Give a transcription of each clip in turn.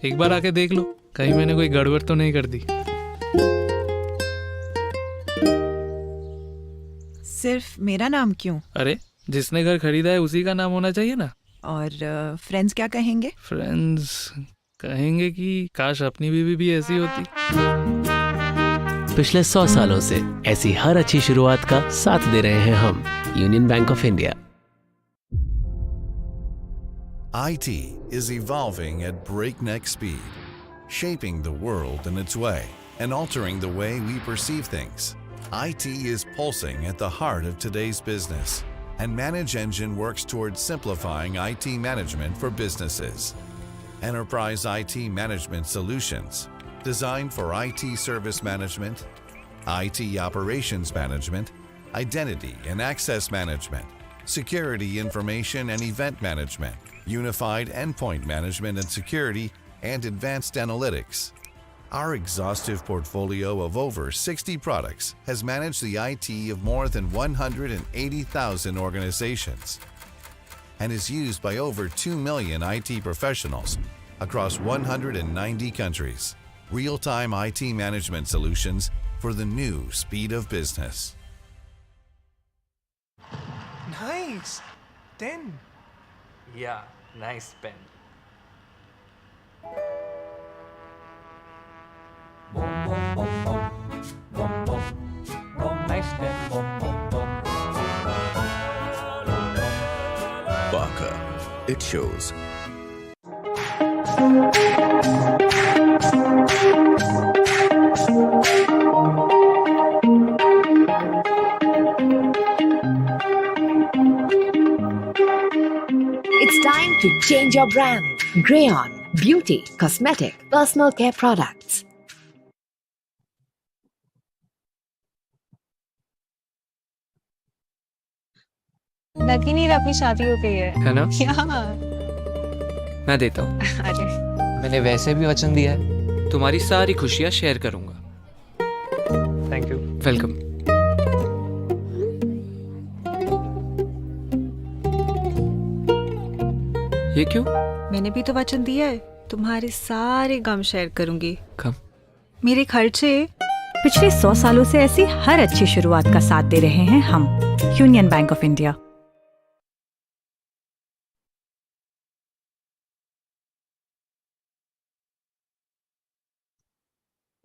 एक बार आके देख लो, कहीं मैंने कोई गड़बड़ तो नहीं कर दी। सिर्फ मेरा नाम क्यों? अरे जिसने घर खरीदा है उसी का नाम होना चाहिए ना। और फ्रेंड्स क्या कहेंगे? फ्रेंड्स कहेंगे कि काश अपनी बीवी भी ऐसी होती। पिछले 100 सालों से ऐसी हर अच्छी शुरुआत का साथ दे रहे हैं हम, union bank of India. IT is evolving at breakneck speed, shaping the world in its way and altering the way we perceive things. IT is pulsing at the heart of today's business, and Manage Engine works towards simplifying IT management for businesses. Enterprise IT management solutions designed for IT service management, IT operations management, identity and access management, security information and event management, unified endpoint management and security, and advanced analytics. Our exhaustive portfolio of over 60 products has managed the IT of more than 180,000 organizations and is used by over 2 million IT professionals across 190 countries. Real-time IT management solutions for the new speed of business. Nice! 10. Yeah, nice pen. Nice pen. Barker. It shows. It's time to change your brand. Grayon, beauty, cosmetic, personal care products. लग ही नहीं रहा अपनी शादी हो गई है ना? यार मैं देता हूँ। अरे मैंने वैसे भी वचन दिया है, तुम्हारी सारी खुशियाँ शेयर करूँगा। Thank you. वेलकम। ये क्यों? मैंने भी तो वचन दिया है, तुम्हारे सारे गम शेयर करूंगी। कम? मेरे खर्चे। पिछले 100 सालों से ऐसी हर अच्छी शुरुआत का साथ दे रहे हैं हम, union bank of India.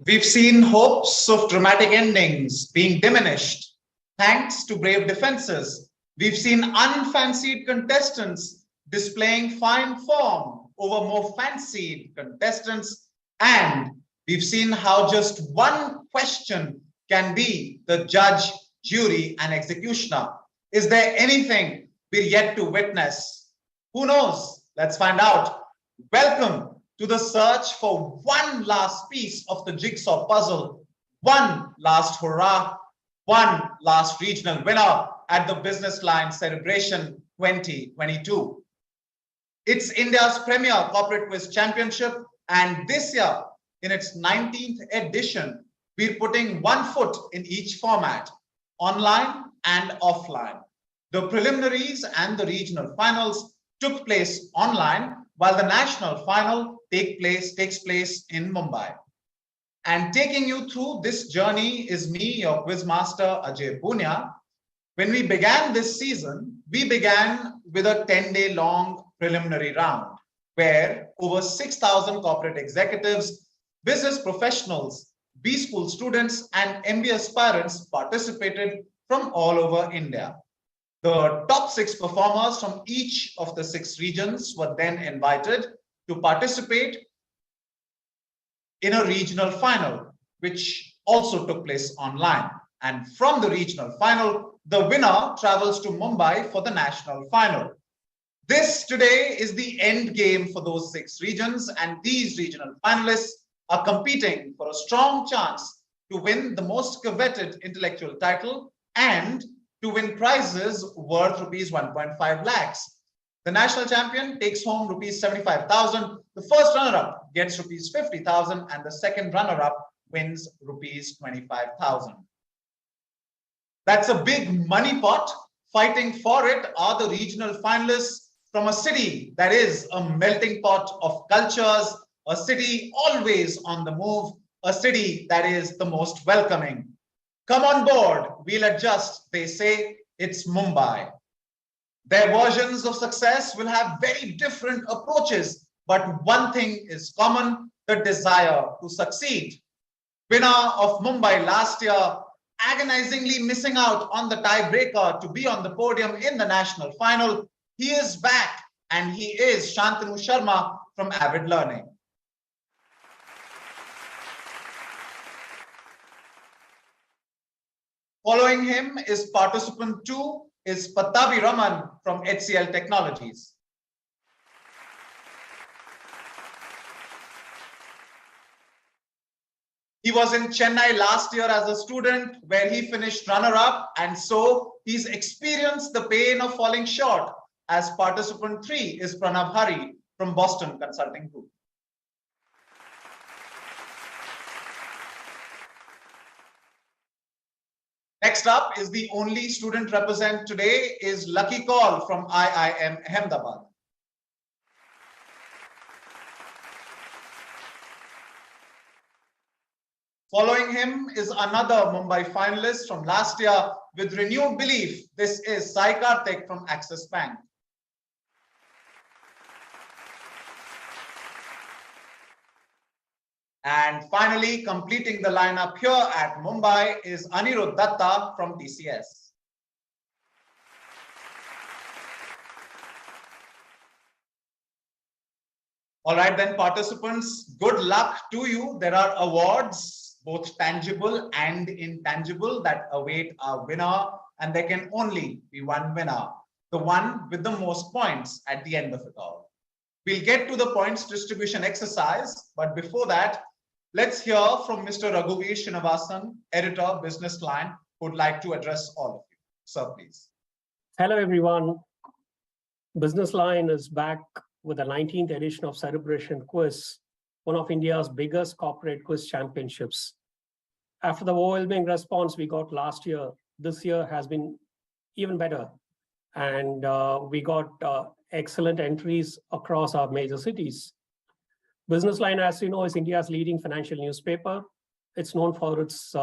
We've seen hopes of dramatic endings being diminished thanks to brave defenses. We've seen unfancied contestants displaying fine form over more fancied contestants. And we've seen how just one question can be the judge, jury, and executioner. Is there anything we're yet to witness? Who knows? Let's find out. Welcome to the search for one last piece of the jigsaw puzzle, one last hurrah, one last regional winner at the BusinessLine Cerebration 2022. It's India's premier corporate quiz championship, and this year, in its 19th edition, we're putting one foot in each format, online and offline. The preliminaries and the regional finals took place online, while the national final takes place in Mumbai. And taking you through this journey is me, your quiz master, Ajay Punya. When we began this season, we began with a 10-day long preliminary round, where over 6,000 corporate executives, business professionals, B school students, and MBA aspirants participated from all over India. The top 6 performers from each of the 6 regions were then invited to participate in a regional final, which also took place online. And from the regional final, the winner travels to Mumbai for the national final. This today is the end game for those 6 regions, and these regional finalists are competing for a strong chance to win the most coveted intellectual title and to win prizes worth rupees 1.5 lakhs. The national champion takes home rupees 75,000. The first runner-up gets rupees 50,000, and the second runner-up wins rupees 25,000. That's a big money pot Fighting for it are the regional finalists from a city that is a melting pot of cultures, a city always on the move, a city that is the most welcoming. Come on board, we'll adjust, they say, it's Mumbai. Their versions of success will have very different approaches, but one thing is common, the desire to succeed. Winner of Mumbai last year, agonizingly missing out on the tiebreaker to be on the podium in the national final. He is back, and he is Shantanu Sharma from Avid Learning. Following him is participant 2 is Pattabi Raman from HCL Technologies. He was in Chennai last year as a student where he finished runner-up, and so he's experienced the pain of falling short. As participant 3 is Pranav Hari from Boston Consulting Group. Next up is the only student represent today is Lucky Kaul from IIM Ahmedabad. Following him is another Mumbai finalist from last year with renewed belief. This is Sai Karthik from Axis Bank. And finally, completing the lineup here at Mumbai is Anirudh Datta from TCS. All right, then, participants, good luck to you. There are awards, both tangible and intangible, that await our winner, and there can only be one winner, the one with the most points at the end of it all. We'll get to the points distribution exercise, but before that, let's hear from Mr. Raghuveer Srinivasan, editor, BusinessLine, who would like to address all of you. Sir, please. Hello, everyone. BusinessLine is back with the 19th edition of Cerebration Quiz, one of India's biggest corporate quiz championships. After the overwhelming response we got last year, this year has been even better. And we got excellent entries across our major cities. BusinessLine, as you know, is India's leading financial newspaper. It's known for its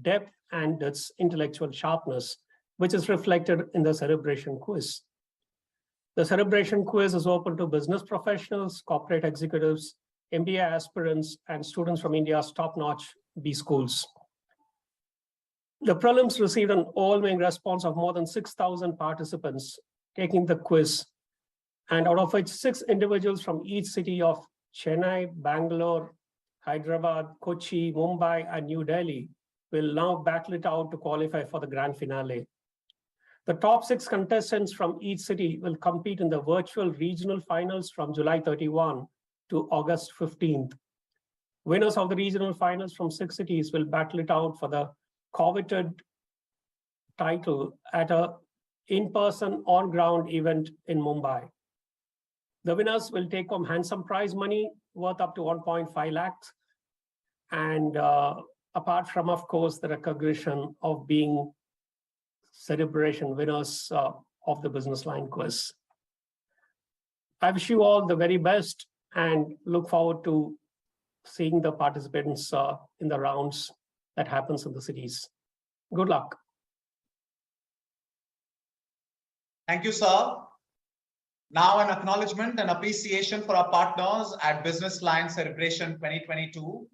depth and its intellectual sharpness, which is reflected in the Cerebration Quiz. The Cerebration Quiz is open to business professionals, corporate executives, MBA aspirants, and students from India's top-notch B schools. The prelims received an overwhelming response of more than 6,000 participants taking the quiz, and out of which 6 individuals from each city of Chennai, Bangalore, Hyderabad, Kochi, Mumbai, and New Delhi will now battle it out to qualify for the grand finale. The top 6 contestants from each city will compete in the virtual regional finals from July 31 to August 15th. Winners of the regional finals from 6 cities will battle it out for the coveted title at a in-person, on-ground event in Mumbai. The winners will take home handsome prize money worth up to 1.5 lakhs. And apart from, of course, the recognition of being Cerebration winners of the BusinessLine quiz. I wish you all the very best and look forward to seeing the participants in the rounds that happens in the cities. Good luck. Thank you, sir. Now an acknowledgement and appreciation for our partners at BusinessLine Cerebration 2022.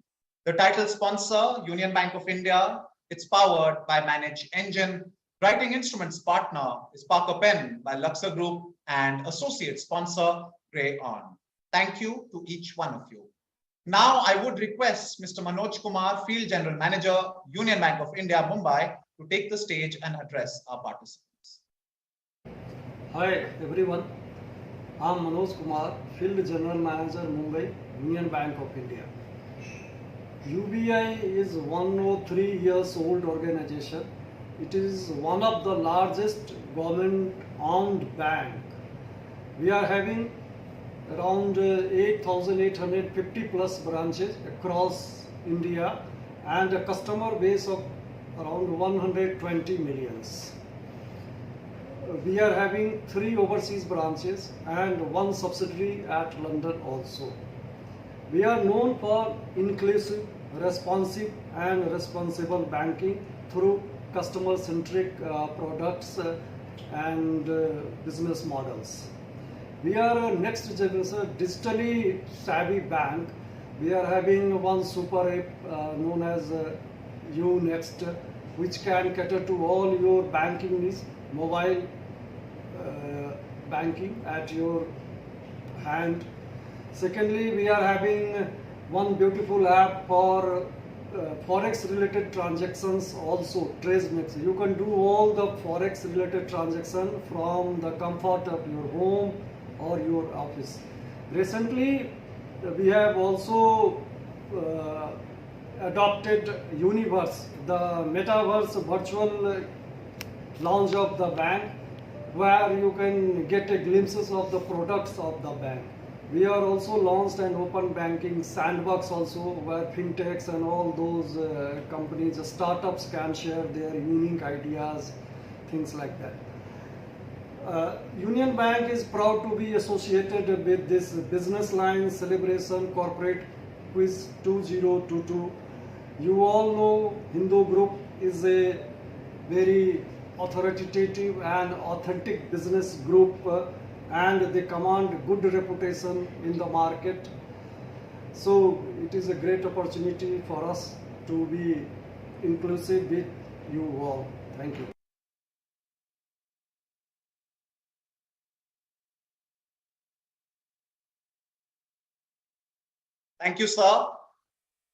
The title sponsor, Union Bank of India. It's powered by Manage Engine. Writing instruments partner is Parker Pen by Luxor Group, and associate sponsor, Crayon. Thank you to each one of you. Now I would request Mr. Manoj Kumar, Field General Manager, Union Bank of India, Mumbai, to take the stage and address our participants. Hi everyone, I'm Manoj Kumar, Field General Manager, Mumbai, Union Bank of India. UBI is 103 years old organization. It is one of the largest government-owned bank. We are having around 8,850 plus branches across India and a customer base of around 120 millions. we are having 3 overseas branches and 1 subsidiary at London also. We are known for inclusive, responsive and responsible banking through customer-centric products and business models. We are a next generation digitally savvy bank. We are having one super app known as Unext, which can cater to all your banking needs, mobile banking at your hand. Secondly, we are having one beautiful app for forex related transactions also, TradeMix. You can do all the forex related transactions from the comfort of your home or your office. Recently, we have also adopted Universe, the metaverse virtual launch of the bank, where you can get a glimpses of the products of the bank. We are also launched an open banking sandbox also, where fintechs and all those companies, startups can share their unique ideas, things like that. Union Bank is proud to be associated with this BusinessLine Celebration Corporate Quiz 2022. You all know Hindu Group is a very authoritative and authentic business group and they command good reputation in the market. So it is a great opportunity for us to be inclusive with you all. Thank you. Thank you, sir.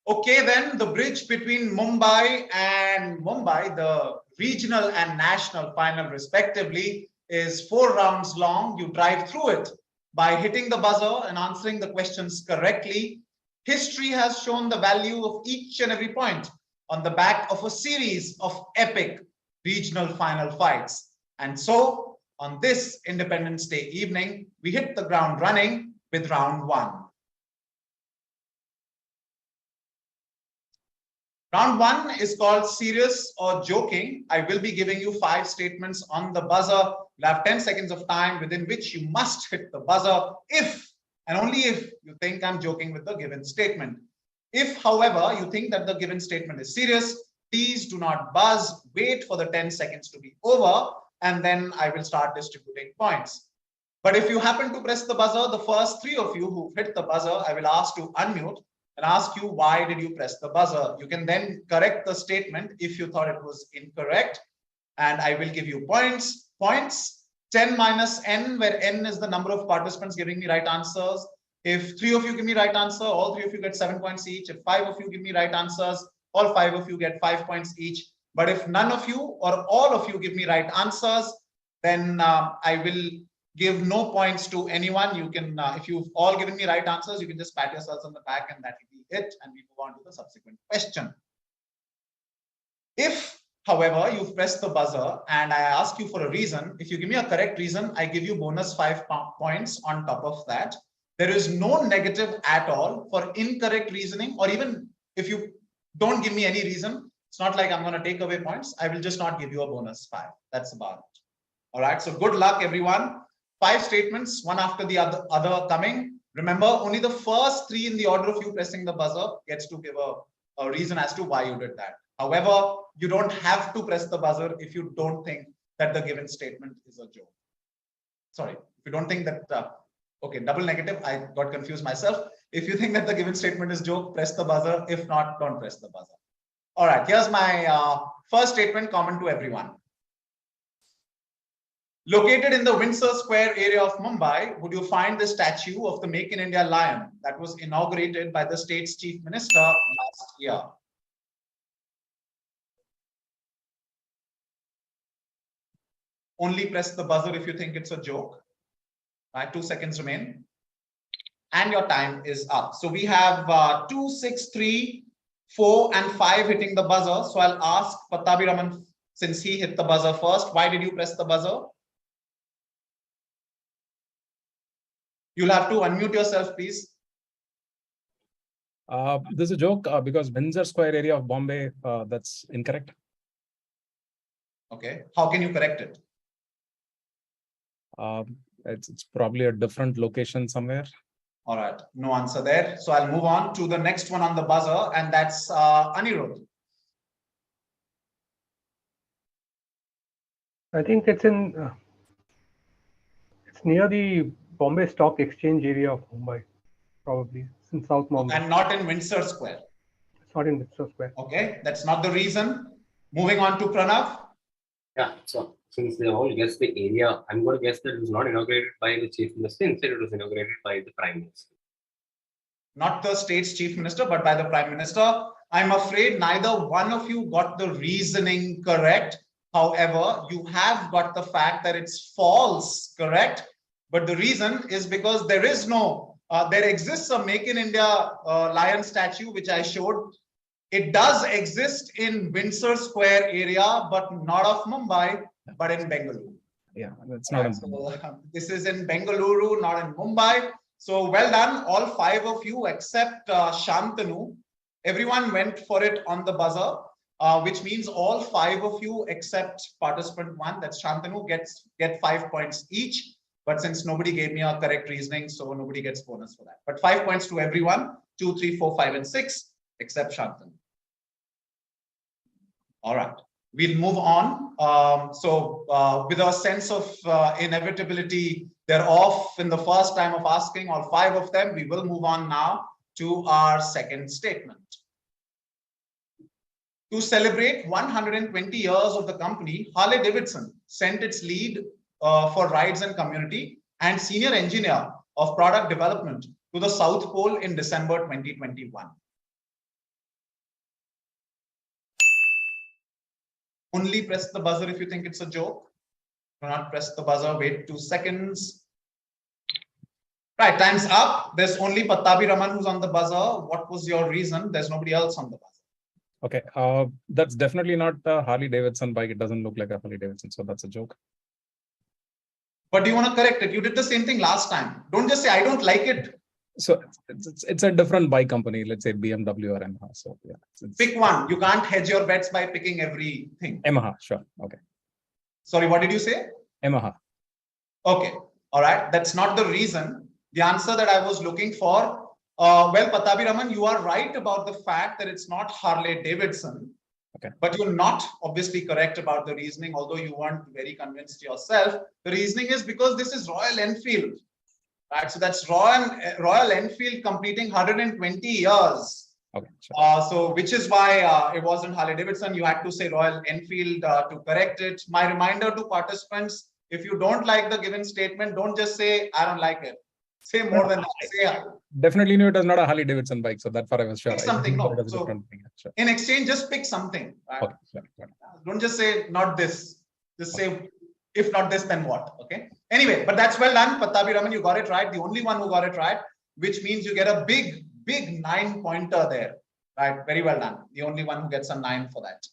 Okay, then the bridge between Mumbai, the regional and national final respectively, is 4 rounds long. You drive through it by hitting the buzzer and answering the questions correctly. History has shown the value of each and every point on the back of a series of epic regional final fights. And so on this Independence Day evening, we hit the ground running with round 1. Round 1 is called serious or joking. I will be giving you 5 statements on the buzzer. You'll have 10 seconds of time within which you must hit the buzzer if and only if you think I'm joking with the given statement. If, however, you think that the given statement is serious, please do not buzz. Wait for the 10 seconds to be over and then I will start distributing points. But if you happen to press the buzzer, the first 3 of you who hit the buzzer, I will ask to unmute and ask you why did you press the buzzer. You can then correct the statement if you thought it was incorrect and I will give you points. 10 minus n, where n is the number of participants giving me right answers. If 3 of you give me right answer, all 3 of you get 7 points each. If 5 of you give me right answers, all 5 of you get 5 points each. But if none of you or all of you give me right answers, then I will give no points to anyone. You can, if you've all given me right answers, you can just pat yourselves on the back and that will be it. And we move on to the subsequent question. If, however, you've pressed the buzzer and I ask you for a reason, if you give me a correct reason, I give you bonus 5 points on top of that. There is no negative at all for incorrect reasoning, or even if you don't give me any reason, it's not like I'm going to take away points. I will just not give you a bonus 5. That's about it. All right. So good luck, everyone. 5 statements, one after the other coming. Remember, only the first 3 in the order of you pressing the buzzer gets to give a reason as to why you did that. However, you don't have to press the buzzer if you don't think that the given statement is a joke. Sorry, if you don't think that, okay, double negative, I got confused myself. If you think that the given statement is joke, press the buzzer. If not, don't press the buzzer. All right, here's my first statement common to everyone. Located in the Windsor Square area of Mumbai, would you find the statue of the Make in India lion that was inaugurated by the state's chief minister last year? Only press the buzzer if you think it's a joke. Right, 2 seconds remain. And your time is up. So we have 2, 6, 3, 4, and 5 hitting the buzzer. So I'll ask Pattabi Raman, since he hit the buzzer first, why did you press the buzzer? You'll have to unmute yourself, please. This is a joke because Windsor Square area of Bombay, that's incorrect. Okay. How can you correct it? It's probably a different location somewhere. All right, no answer there. So I'll move on to the next one on the buzzer, and that's Anirudh. I think it's it's near the Bombay Stock Exchange area of Mumbai, probably. It's in South Mumbai. And not in Windsor Square. It's not in Windsor Square. Okay, that's not the reason. Moving on to Pranav. Yeah, so since they all guessed the area, I'm going to guess that it was not inaugurated by the Chief Minister. Instead, it was inaugurated by the Prime Minister. Not the state's Chief Minister, but by the Prime Minister. I'm afraid neither one of you got the reasoning correct. However, you have got the fact that it's false, correct? But the reason is because there is no, there exists a Make in India lion statue, which I showed. It does exist in Windsor Square area, but not of Mumbai, but in Bengaluru. Yeah, that's not. So, this is in Bengaluru, not in Mumbai. So well done, all five of you except Shantanu. Everyone went for it on the buzzer, which means all five of you except participant one, that's Shantanu, get 5 points each. But since nobody gave me a correct reasoning, so nobody gets bonus for that. But 5 points to everyone, 2, 3, 4, 5, and 6, except Shantanu. All right, we'll move on. With a sense of inevitability, they're off in the first time of asking, all five of them. We will move on now to our second statement. To celebrate 120 years of the company, Harley-Davidson sent its lead for rides and community and senior engineer of product development to the South Pole in December 2021. Only press the buzzer if you think it's a joke. Do not press the buzzer, wait 2 seconds. Right, time's up. There's only Pattabi Raman who's on the buzzer. What was your reason? There's nobody else on the buzzer. Okay, that's definitely not a Harley Davidson bike. It doesn't look like a Harley Davidson, so that's a joke. But do you want to correct it? You did the same thing last time. Don't just say, I don't like it. So it's a different bike company, let's say BMW or Yamaha. So yeah, pick one. You can't hedge your bets by picking everything. Yamaha, sure. Okay. Sorry, what did you say? Yamaha. Okay. All right. That's not the reason. The answer that I was looking for. Well, Pattabi Raman, you are right about the fact that it's not Harley Davidson. Okay. But you're not obviously correct about the reasoning, although you weren't very convinced yourself. The reasoning is because this is Royal Enfield. Right, so that's Royal Enfield completing 120 years. Okay, sure. So which is why it wasn't Harley Davidson. You had to say Royal Enfield to correct it. My reminder to participants: if you don't like the given statement, don't just say I don't like it. Say more than that. Say, definitely knew it was not a Harley Davidson bike, so that far I was sure. Pick something. No. So sure. In exchange, just pick something. Right? Okay, sure. Don't just say not this. Just say if not this, then what? Okay. Anyway, but that's well done, Pattabi Raman. You got it right. The only one who got it right, which means you get a big 9-pointer there. Right. Very well done. The only one who gets a 9 for that.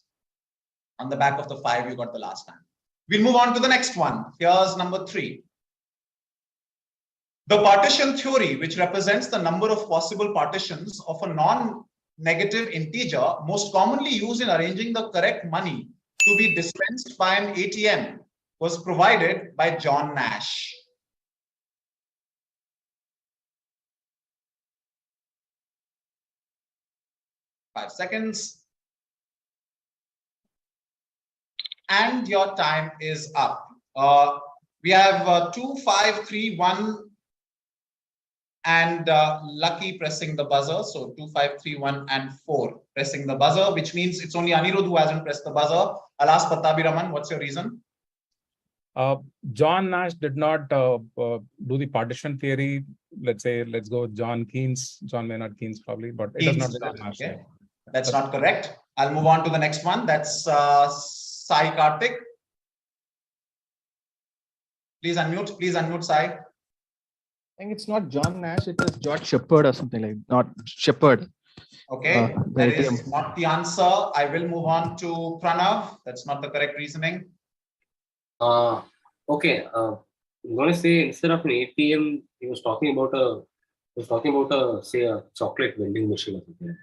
On the back of the 5 you got the last time. We'll move on to the next one. Here's number 3. The partition theory, which represents the number of possible partitions of a non-negative integer, most commonly used in arranging the correct money to be dispensed by an ATM, was provided by John Nash. Five seconds. And your time is up. We have 2, 5, 3, 1, and Lucky pressing the buzzer. So 2, 5, 3, 1, and 4 pressing the buzzer, which means it's only Anirudh who hasn't pressed the buzzer. I'll ask Pattabi Raman, what's your reason? John Nash did not do the partition theory. Let's go with John Keynes. John Maynard Keynes probably, but it does not John Nash. Okay. That's not correct. I'll move on to the next one. That's Sai Karthik. Please unmute Sai. I think it's not John Nash, it is George Shepard or something like that. Not Shepard. Okay, that is not the answer. I will move on to Pranav. That's not the correct reasoning. Okay. I'm going to say instead of an ATM, he was talking about a chocolate vending machine or something.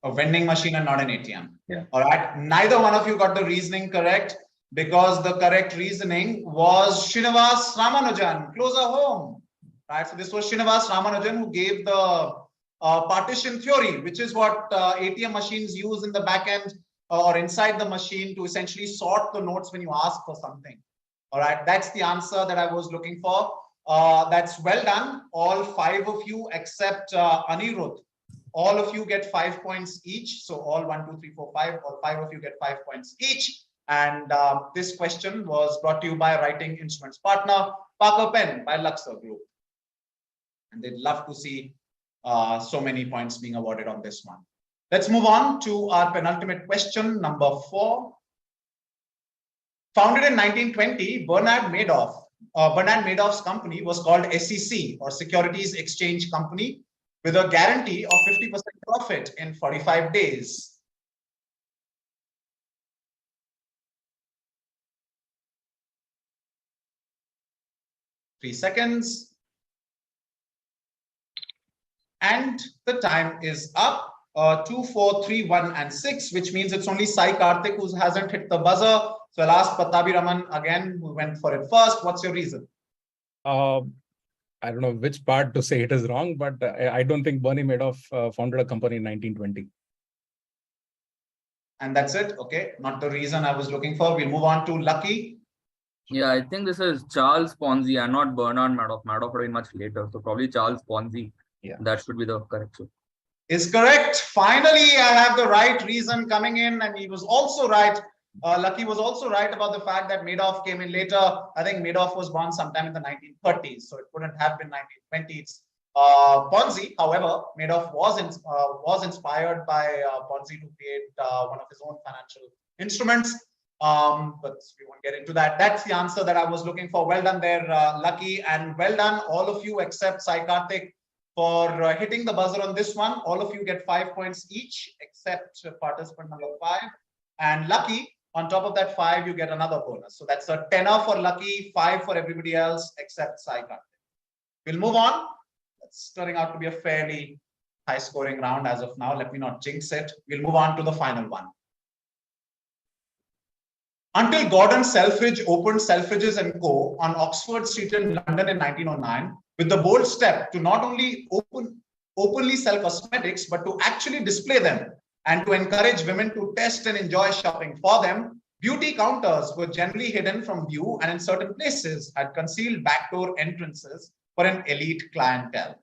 A vending machine and not an ATM. Yeah. All right. Neither one of you got the reasoning correct. because the correct reasoning was Srinivas Ramanujan, closer home. Right, so this was Srinivas Ramanujan who gave the partition theory, which is what ATM machines use in the back end or inside the machine to essentially sort the notes when you ask for something. All right, that's the answer that I was looking for. That's well done. All 5 of you except Anirudh. All of you get 5 points each. So all 1, 2, 3, 4, 5, all 5 of you get 5 points each. And this question was brought to you by Writing Instruments partner, Parker Pen by Luxor Group. And they'd love to see so many points being awarded on this one. Let's move on to our penultimate question, number 4. Founded in 1920, Bernard Madoff's company was called SEC, or Securities Exchange Company, with a guarantee of 50% profit in 45 days. Three seconds. And the time is up. 2, 4, 3, 1, and 6, which means it's only Sai Karthik who hasn't hit the buzzer. So I'll ask Patabi Raman again, who went for it first. What's your reason? I don't know which part to say it is wrong, but I don't think Bernie Madoff founded a company in 1920. And that's it. Okay, not the reason I was looking for. We'll move on to Lucky. Yeah, I think this is Charles Ponzi and not Bernard Madoff. Madoff would have been much later. So probably Charles Ponzi. Yeah, that should be the correction. Is correct. Finally, I have the right reason coming in, and he was also right. Lucky was also right about the fact that Madoff came in later. I think Madoff was born sometime in the 1930s, so it couldn't have been 1920s. Ponzi, however, Madoff was inspired by Ponzi to create one of his own financial instruments. But we won't get into that. That's the answer that I was looking for. Well done there, Lucky, and well done all of you except Sai Karthik for hitting the buzzer on this one. All of you get 5 points each except participant number 5. And Lucky, on top of that 5, you get another bonus. So that's a 10er for Lucky, 5 for everybody else except Sai Karthik. We'll move on. It's turning out to be a fairly high scoring round as of now. Let me not jinx it. We'll move on to the final one. Until Gordon Selfridge opened Selfridges & Co. on Oxford Street in London in 1909, with the bold step to not only openly sell cosmetics, but to actually display them and to encourage women to test and enjoy shopping for them, beauty counters were generally hidden from view and in certain places had concealed backdoor entrances for an elite clientele.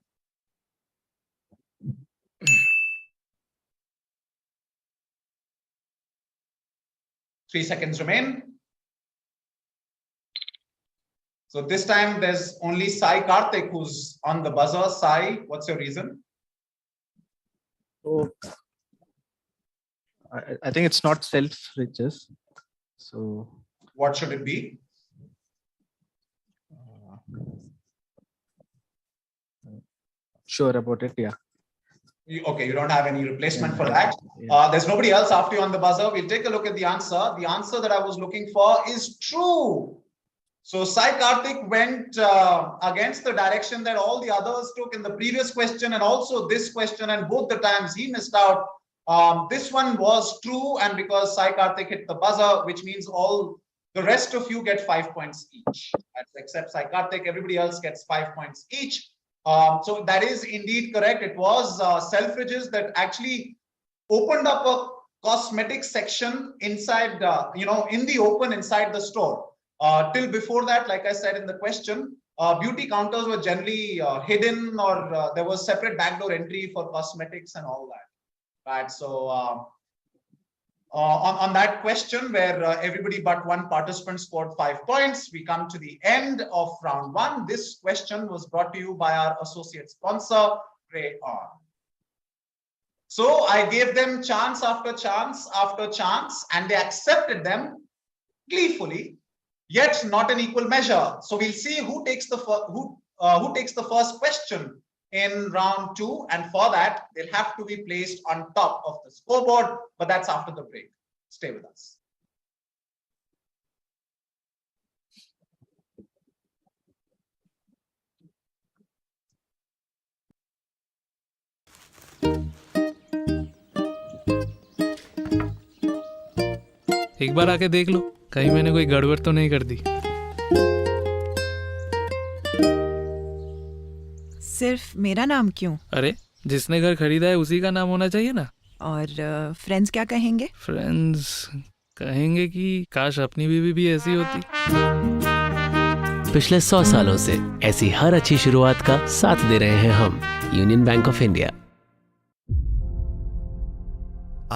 Three seconds remain. So this time there's only Sai Karthik who's on the buzzer. Sai, what's your reason? So I think it's not Selfridges. So what should it be? Sure about it, yeah. Okay, you don't have any replacement for that. There's nobody else after you on the buzzer. We'll take a look at the answer. The answer that I was looking for is true. So Sai Karthik went against the direction that all the others took in the previous question and also this question, and both the times he missed out. This one was true, and because Sai Karthik hit the buzzer, which means all the rest of you get 5 points each. That's except Sai Karthik, everybody else gets 5 points each. So that is indeed correct. It was Selfridges that actually opened up a cosmetic section inside, in the open inside the store. Till before that, like I said in the question, beauty counters were generally hidden, or there was separate backdoor entry for cosmetics and all that. Right. So on that question, where everybody but one participant scored 5 points, we come to the end of round 1. This question was brought to you by our associate sponsor, Brainiacs. So I gave them chance after chance after chance, and they accepted them gleefully, yet not in equal measure. So we'll see who takes the first question in round 2, and for that they'll have to be placed on top of the scoreboard, but that's after the break. Stay with us. एक बार आके देख लो। कहीं मैंने कोई गड़बड़ तो नहीं कर दी? सिर्फ मेरा नाम क्यों? अरे जिसने घर खरीदा है उसी का नाम होना चाहिए ना। और फ्रेंड्स क्या कहेंगे? फ्रेंड्स कहेंगे कि काश अपनी बीवी भी ऐसी होती। पिछले 100 सालों से ऐसी हर अच्छी शुरुआत का साथ दे रहे हैं हम, union bank of India.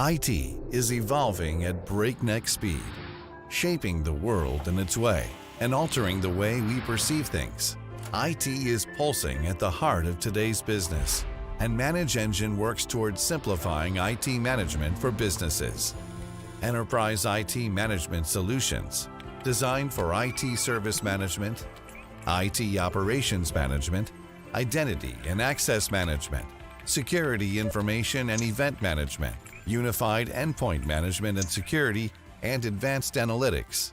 IT is evolving at breakneck speed, shaping the world in its way and altering the way we perceive things. IT is pulsing at the heart of today's business, and Manage Engine works towards simplifying IT management for businesses. Enterprise IT management solutions designed for IT service management, IT operations management, identity and access management, security information and event management, unified endpoint management and security, and advanced analytics.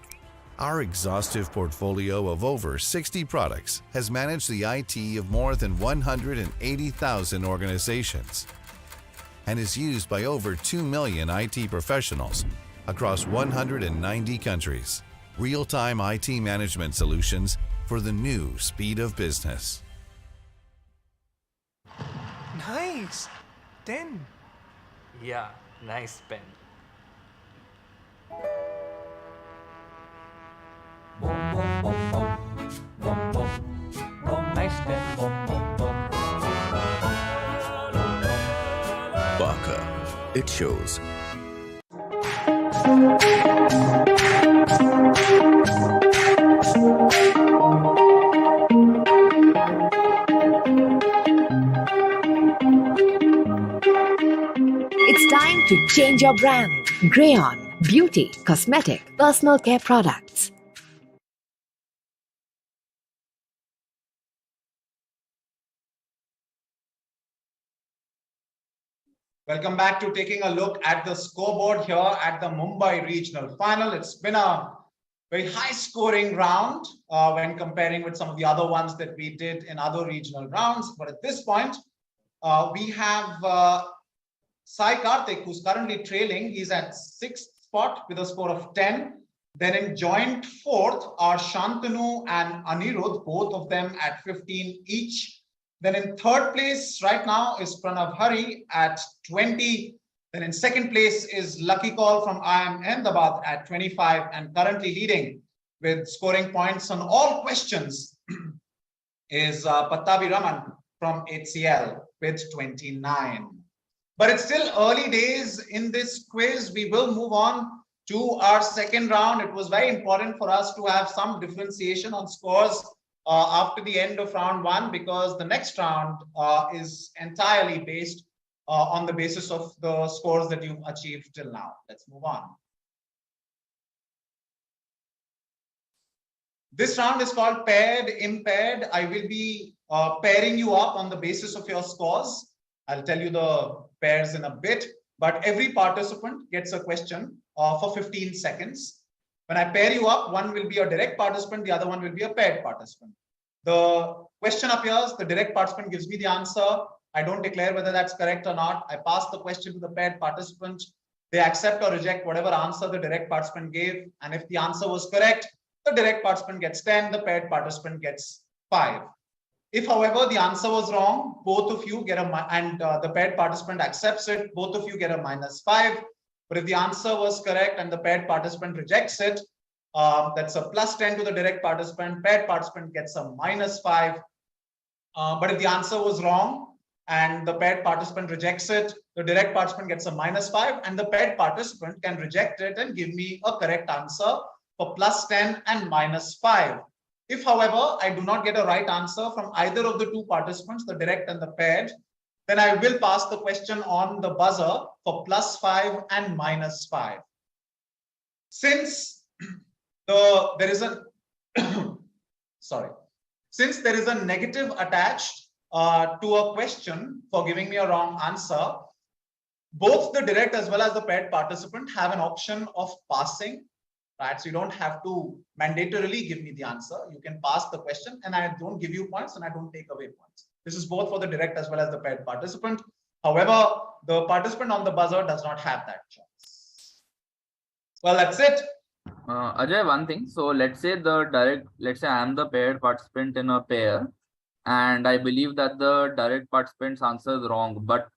Our exhaustive portfolio of over 60 products has managed the IT of more than 180,000 organizations and is used by over 2 million IT professionals across 190 countries. Real-time IT management solutions for the new speed of business. Nice. 10. Yeah, nice pen. Nice pen. Barker. It shows. It's time to change your brand. Grayon, beauty, cosmetic, personal care products. Welcome back to taking a look at the scoreboard here at the Mumbai regional final. It's been a very high scoring round when comparing with some of the other ones that we did in other regional rounds. But at this point, we have Sai Karthik, who's currently trailing. He's at 6th spot with a score of 10. Then in joint 4th are Shantanu and Anirudh, both of them at 15 each. Then in 3rd place right now is Pranav Hari at 20. Then in 2nd place is Lucky Call from IIM Ahmedabad at 25, and currently leading with scoring points on all questions is Pattabi Raman from HCL with 29. But it's still early days in this quiz. We will move on to our second round. It was very important for us to have some differentiation on scores after the end of round 1, because the next round is entirely based on the basis of the scores that you've achieved till now. Let's move on. This round is called paired impaired. I will be pairing you up on the basis of your scores. I'll tell you the pairs in a bit, but every participant gets a question for 15 seconds. When I pair you up, one will be a direct participant, the other one will be a paired participant. The question appears, the direct participant gives me the answer. I don't declare whether that's correct or not. I pass the question to the paired participant. They accept or reject whatever answer the direct participant gave. And if the answer was correct, the direct participant gets 10, the paired participant gets 5. If, however, the answer was wrong, both of you get the paired participant accepts it, both of you get a -5. But if the answer was correct and the paired participant rejects it, that's a +10 to the direct participant, paired participant gets a -5. But if the answer was wrong and the paired participant rejects it, the direct participant gets a -5, and the paired participant can reject it and give me a correct answer for +10 and -5. If, however, I do not get a right answer from either of the two participants, the direct and the paired, then I will pass the question on the buzzer for +5 and -5. Since there is a since there is a negative attached to a question for giving me a wrong answer, both the direct as well as the paired participant have an option of passing. Right, so you don't have to mandatorily give me the answer. You can pass the question, and I don't give you points and I don't take away points. This is both for the direct as well as the paired participant. However, the participant on the buzzer does not have that choice. Well, that's it. Ajay, one thing. So let's say I am the paired participant in a pair, and I believe that the direct participant's answer is wrong, but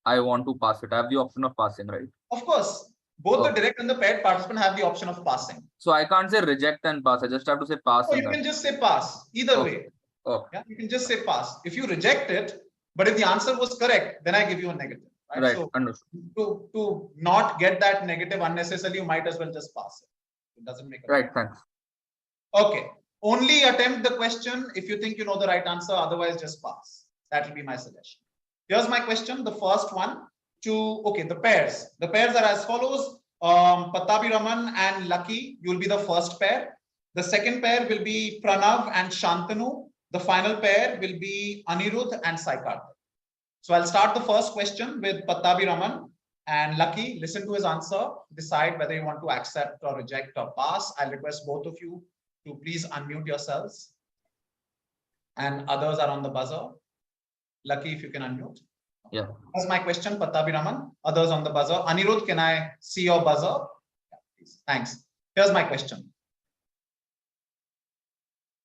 I want to pass it. I have the option of passing, right? Of course, both the direct and the paired participant have the option of passing. So I can't say reject and pass. I just have to say pass. So you can just say pass either way. Okay. Yeah, you can just say pass. If you reject it, but if the answer was correct, then I give you a negative. Right. So Understood. To not get that negative unnecessarily, you might as well just pass it. It doesn't make a right. Thanks. Okay. Only attempt the question if you think you know the right answer. Otherwise, just pass. That will be my suggestion. Here's my question. The first one the pairs. The pairs are as follows. Patabi Raman and Lucky, you will be the first pair. The second pair will be Pranav and Shantanu. The final pair will be Anirudh and Saikarth. So I'll start the first question with Patabi Raman and Lucky. Listen to his answer. Decide whether you want to accept or reject or pass. I'll request both of you to please unmute yourselves. And others are on the buzzer. Lucky, if you can unmute. Yeah. That's my question, Patabi Raman. Others on the buzzer. Anirudh, can I see your buzzer? Yeah, please. Thanks. Here's my question.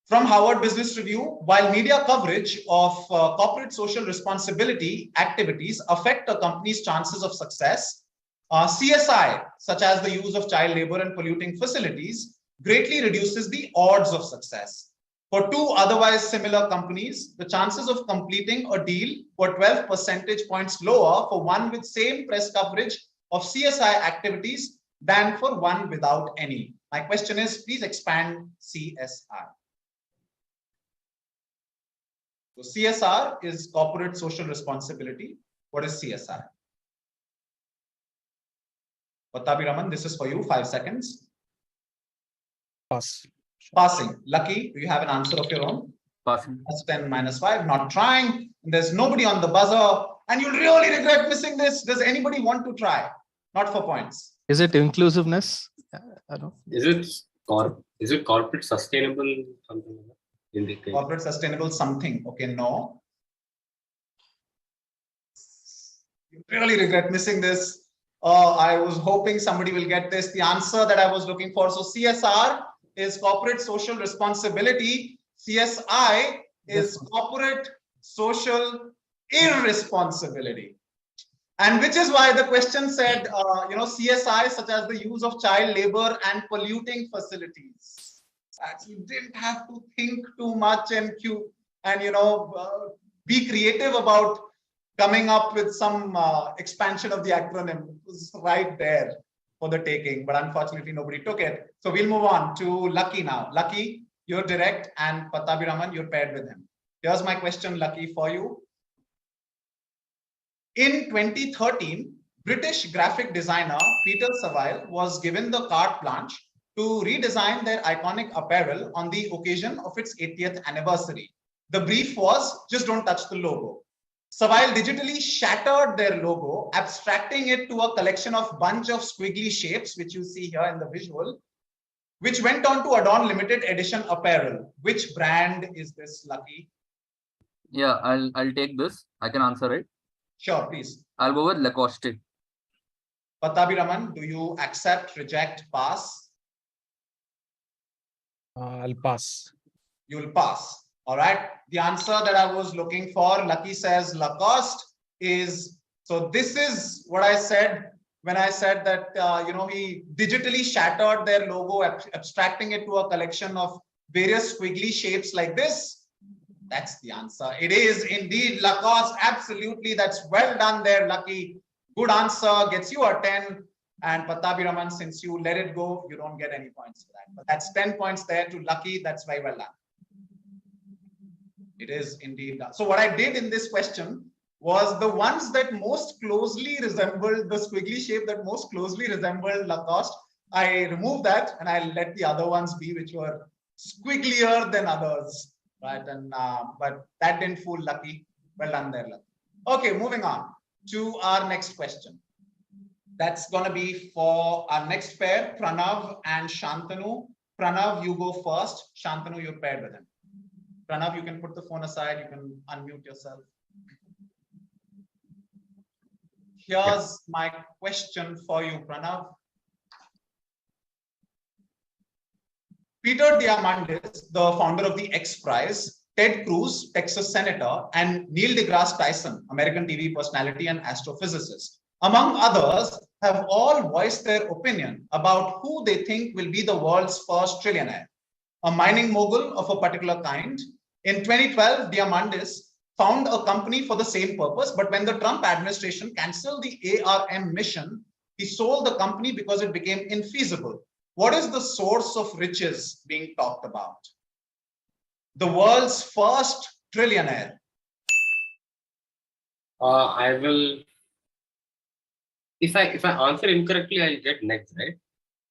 From Harvard Business Review, while media coverage of corporate social responsibility activities affect a company's chances of success, CSI, such as the use of child labor and polluting facilities, greatly reduces the odds of success. For two otherwise similar companies, the chances of completing a deal were 12 percentage points lower for one with same press coverage of CSI activities than for one without any. My question is, please expand CSR. So CSR is corporate social responsibility. What is CSR? Patabi Raman, this is for you. 5 seconds. Pass. Passing. Lucky, do you have an answer of your own? Passing. That's 10 minus 5. Not trying. There's nobody on the buzzer. And you'll really regret missing this. Does anybody want to try? Not for points. Is it inclusiveness? I don't. Is it corporate sustainable something like that? Corporate sustainable something. Okay, no. You really regret missing this. I was hoping somebody will get this. The answer that I was looking for. So CSR is corporate social responsibility. CSI is corporate social irresponsibility. And which is why the question said, CSI such as the use of child labor and polluting facilities. You didn't have to think too much and be creative about coming up with some expansion of the acronym. It was right there for the taking, but unfortunately nobody took it. So we'll move on to Lucky now. Lucky, you're direct, and Patabi Raman, you're paired with him. Here's my question, Lucky, for you. In 2013, British graphic designer Peter Saville was given the carte blanche to redesign their iconic apparel on the occasion of its 80th anniversary. The brief was, just don't touch the logo. Saville digitally shattered their logo, abstracting it to a collection of bunch of squiggly shapes, which you see here in the visual, which went on to adorn limited edition apparel. Which brand is this, Lucky? Yeah, I'll take this. I can answer it. Sure, please. I'll go with Lacoste. Patabi Raman, do you accept, reject, pass? I'll pass. You'll pass. All right. The answer that I was looking for, Lucky says Lacoste is. So this is what I said when I said that, he digitally shattered their logo, abstracting it to a collection of various squiggly shapes like this. That's the answer. It is indeed Lacoste. Absolutely. That's well done there, Lucky. Good answer. Gets you a 10. And Patabi Raman, since you let it go, you don't get any points for that. But that's 10 points there to Lucky. That's very well done. It is indeed done. So what I did in this question was the ones that most closely resembled the squiggly shape that most closely resembled Lacoste. I removed that and I let the other ones be, which were squigglier than others. Right. And but that didn't fool Lucky. Well done there, Lucky. Okay, moving on to our next question. That's going to be for our next pair, Pranav and Shantanu. Pranav, you go first. Shantanu, you're paired with him. Pranav, you can put the phone aside. You can unmute yourself. Here's my question for you, Pranav. Peter Diamandis, the founder of the X Prize, Ted Cruz, Texas Senator, and Neil deGrasse Tyson, American TV personality and astrophysicist, among others, have all voiced their opinion about who they think will be the world's first trillionaire, a mining mogul of a particular kind. In 2012, Diamandis found a company for the same purpose, but when the Trump administration canceled the ARM mission, he sold the company because it became infeasible. What is the source of riches being talked about? The world's first trillionaire. I will. If I answer incorrectly, I'll get next, right?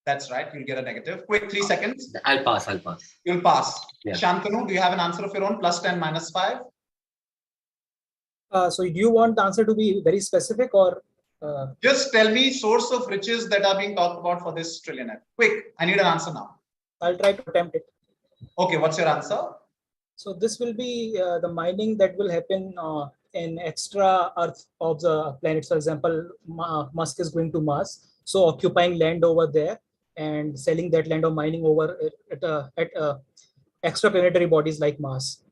That's right. You'll get a negative. Quick, 3 seconds. I'll pass. You'll pass. Yeah. Shantanu, do you have an answer of your own? +10, -5? So do you want the answer to be very specific or? Just tell me source of riches that are being talked about for this trillionaire. Quick, I need an answer now. I'll try to attempt it. Okay, what's your answer? So this will be the mining that will happen in extra Earth of the planets. For example, Musk is going to Mars, so occupying land over there and selling that land or mining over at extraplanetary bodies like Mars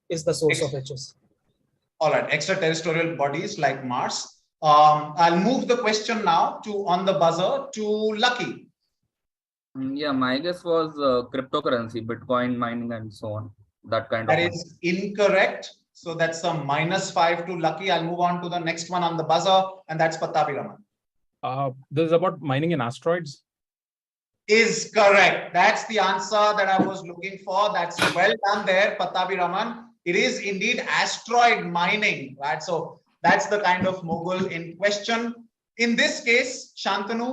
is the source of riches. All right, extraterrestrial bodies like Mars. I'll move the question now to on the buzzer to Lucky. Yeah, my guess was cryptocurrency, Bitcoin mining, and so on. That kind That of. is incorrect. So that's a -5 to Lucky. I'll move on to the next one on the buzzer, and that's Patabi Raman. This is about mining in asteroids. Is correct. That's the answer that I was looking for. That's well done there, Patabi Raman. It is indeed asteroid mining, right? So that's the kind of mogul in question. In this case, Shantanu,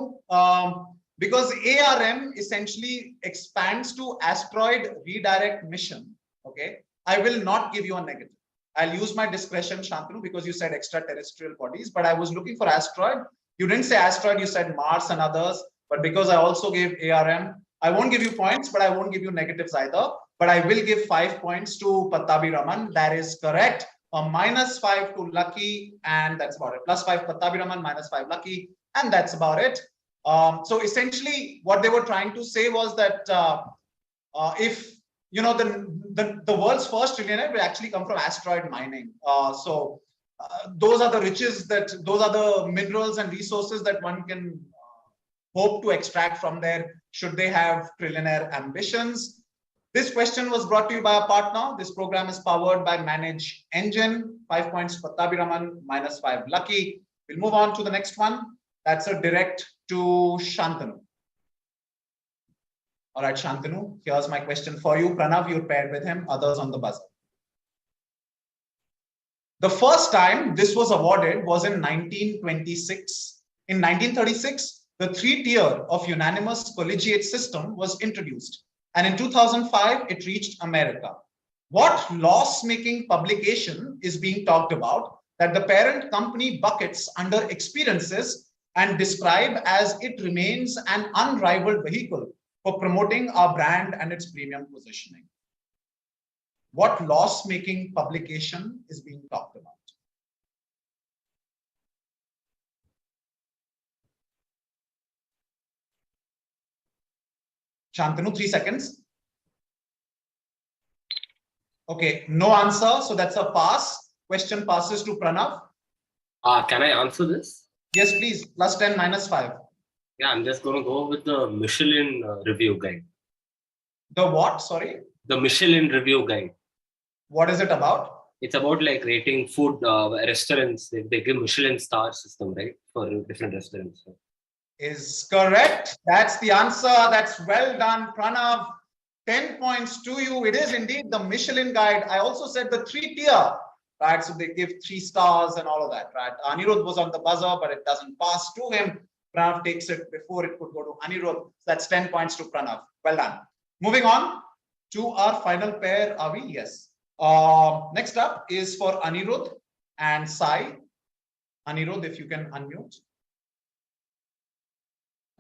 because ARM essentially expands to asteroid redirect mission, okay, I will not give you a negative. I'll use my discretion, Shantanu, because you said extraterrestrial bodies, but I was looking for asteroid. You didn't say asteroid, you said Mars and others, but because I also gave ARM, I won't give you points, but I won't give you negatives either. But I will give 5 points to Patabi Raman. That is correct. A -5 to Lucky, and that's about it. +5 Patabi Raman, -5 Lucky, and that's about it. So essentially, what they were trying to say was that if you know the world's first trillionaire will actually come from asteroid mining. Those are the riches those are the minerals and resources that one can hope to extract from there should they have trillionaire ambitions. This question was brought to you by a partner. This program is powered by Manage Engine. 5 points for Patabi Raman, -5 Lucky. We'll move on to the next one. That's a direct to Shantanu. All right, Shantanu, here's my question for you. Pranav, you're paired with him, others on the buzzer. The first time this was awarded was in 1926. In 1936, the 3-tier of unanimous collegiate system was introduced. And in 2005, it reached America. What loss-making publication is being talked about that the parent company buckets under experiences and describe as it remains an unrivaled vehicle for promoting our brand and its premium positioning? What loss-making publication is being talked about? Shantanu, 3 seconds. Okay, no answer. So that's a pass. Question passes to Pranav. Can I answer this? Yes, please. +10, -5. Yeah, I'm just going to go with the Michelin review guide. The what? Sorry? The Michelin review guide. What is it about? It's about like rating food restaurants. They give Michelin star system, right? For different restaurants. Is correct. That's the answer. That's well done, Pranav. 10 points to you. It is indeed the Michelin guide. I also said the 3-tier, right? So they give 3 stars and all of that, right? Anirudh was on the buzzer, but it doesn't pass to him. Pranav takes it before it could go to Anirudh. So that's 10 points to Pranav. Well done. Moving on to our final pair. Are we? Yes. Next up is for Anirudh and Sai. Anirudh, if you can unmute.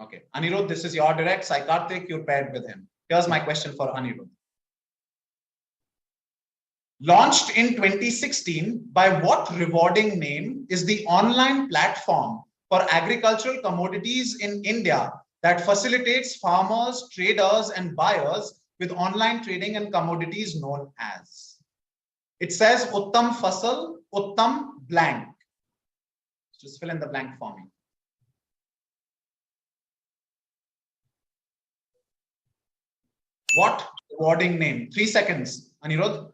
Okay, Anirudh, this is your direct. Sai Karthik, you're paired with him. Here's my question for Anirudh. Launched in 2016, by what rewarding name is the online platform for agricultural commodities in India that facilitates farmers, traders, and buyers with online trading and commodities known as? It says Uttam Fasal, Uttam blank. Just fill in the blank for me. What rewarding name? 3 seconds. Anirudh?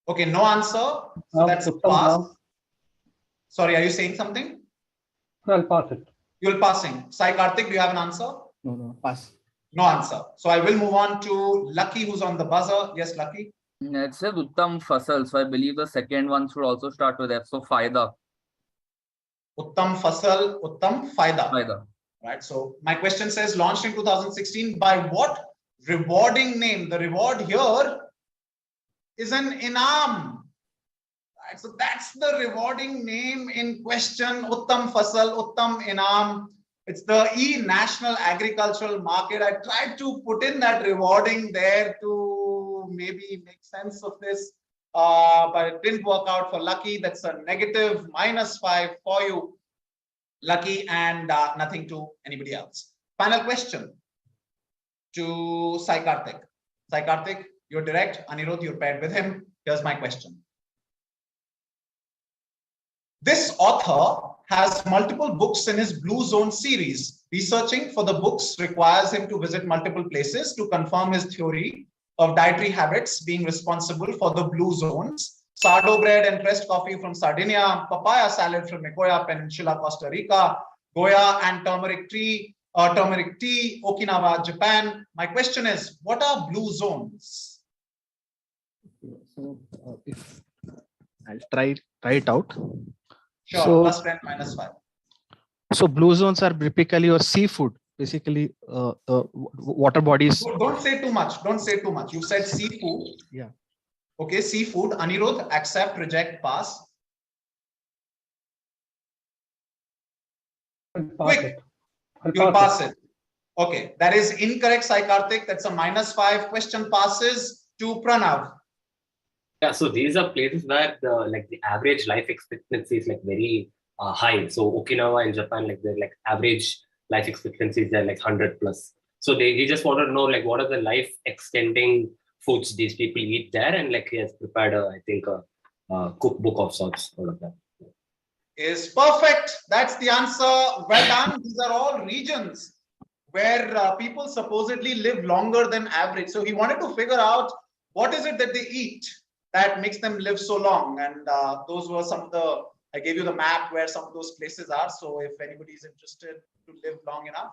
Okay, no answer. So that's a pass. Sorry, are you saying something? No, I'll pass it. You're passing. Sai Karthik, do you have an answer? No, pass. No answer. So I will move on to Lucky, who's on the buzzer. Yes, Lucky. It says Uttam Fasal, so I believe the second one should also start with F. So Faida. Uttam Fasal, Uttam Faida. Faida. Right. So my question says, launched in 2016 by what rewarding name? The reward here is an Inam. Right. So that's the rewarding name in question. Uttam Fasal, Uttam Inam. It's the National Agricultural Market. I tried to put in that rewarding there to maybe make sense of this, but it didn't work out for Lucky. That's a negative -5 for you, Lucky, and nothing to anybody else. Final question to Sai Karthik. Sai Karthik, you're direct. Anirudh, you're paired with him. Here's my question. This author has multiple books in his Blue Zone series. Researching for the books requires him to visit multiple places to confirm his theory of dietary habits being responsible for the blue zones. Sardo bread and pressed coffee from Sardinia, papaya salad from Nicoya Peninsula, Costa Rica, Goya and turmeric tea, Okinawa, Japan. My question is, what are blue zones? So if I'll try it out. Sure, So, +10, -5. So blue zones are typically your seafood, basically water bodies. Don't say too much. Don't say too much. You said seafood. Yeah. Okay, seafood. Anirudh, accept, reject, pass. Quick. You'll pass it. Okay, that is incorrect, Sai Karthik. That's a -5. Question passes to Pranav. Yeah, so these are places where the average life expectancy is like very high. So Okinawa in Japan, like the average life expectancies are like 100 plus. So he just wanted to know like what are the life extending foods these people eat there, and like he has prepared I think a cookbook of sorts out of that. Is perfect. That's the answer. Well done. These are all regions where people supposedly live longer than average. So he wanted to figure out what is it that they eat that makes them live so long. And those were some of the, I gave you the map where some of those places are. So if anybody is interested to live long enough,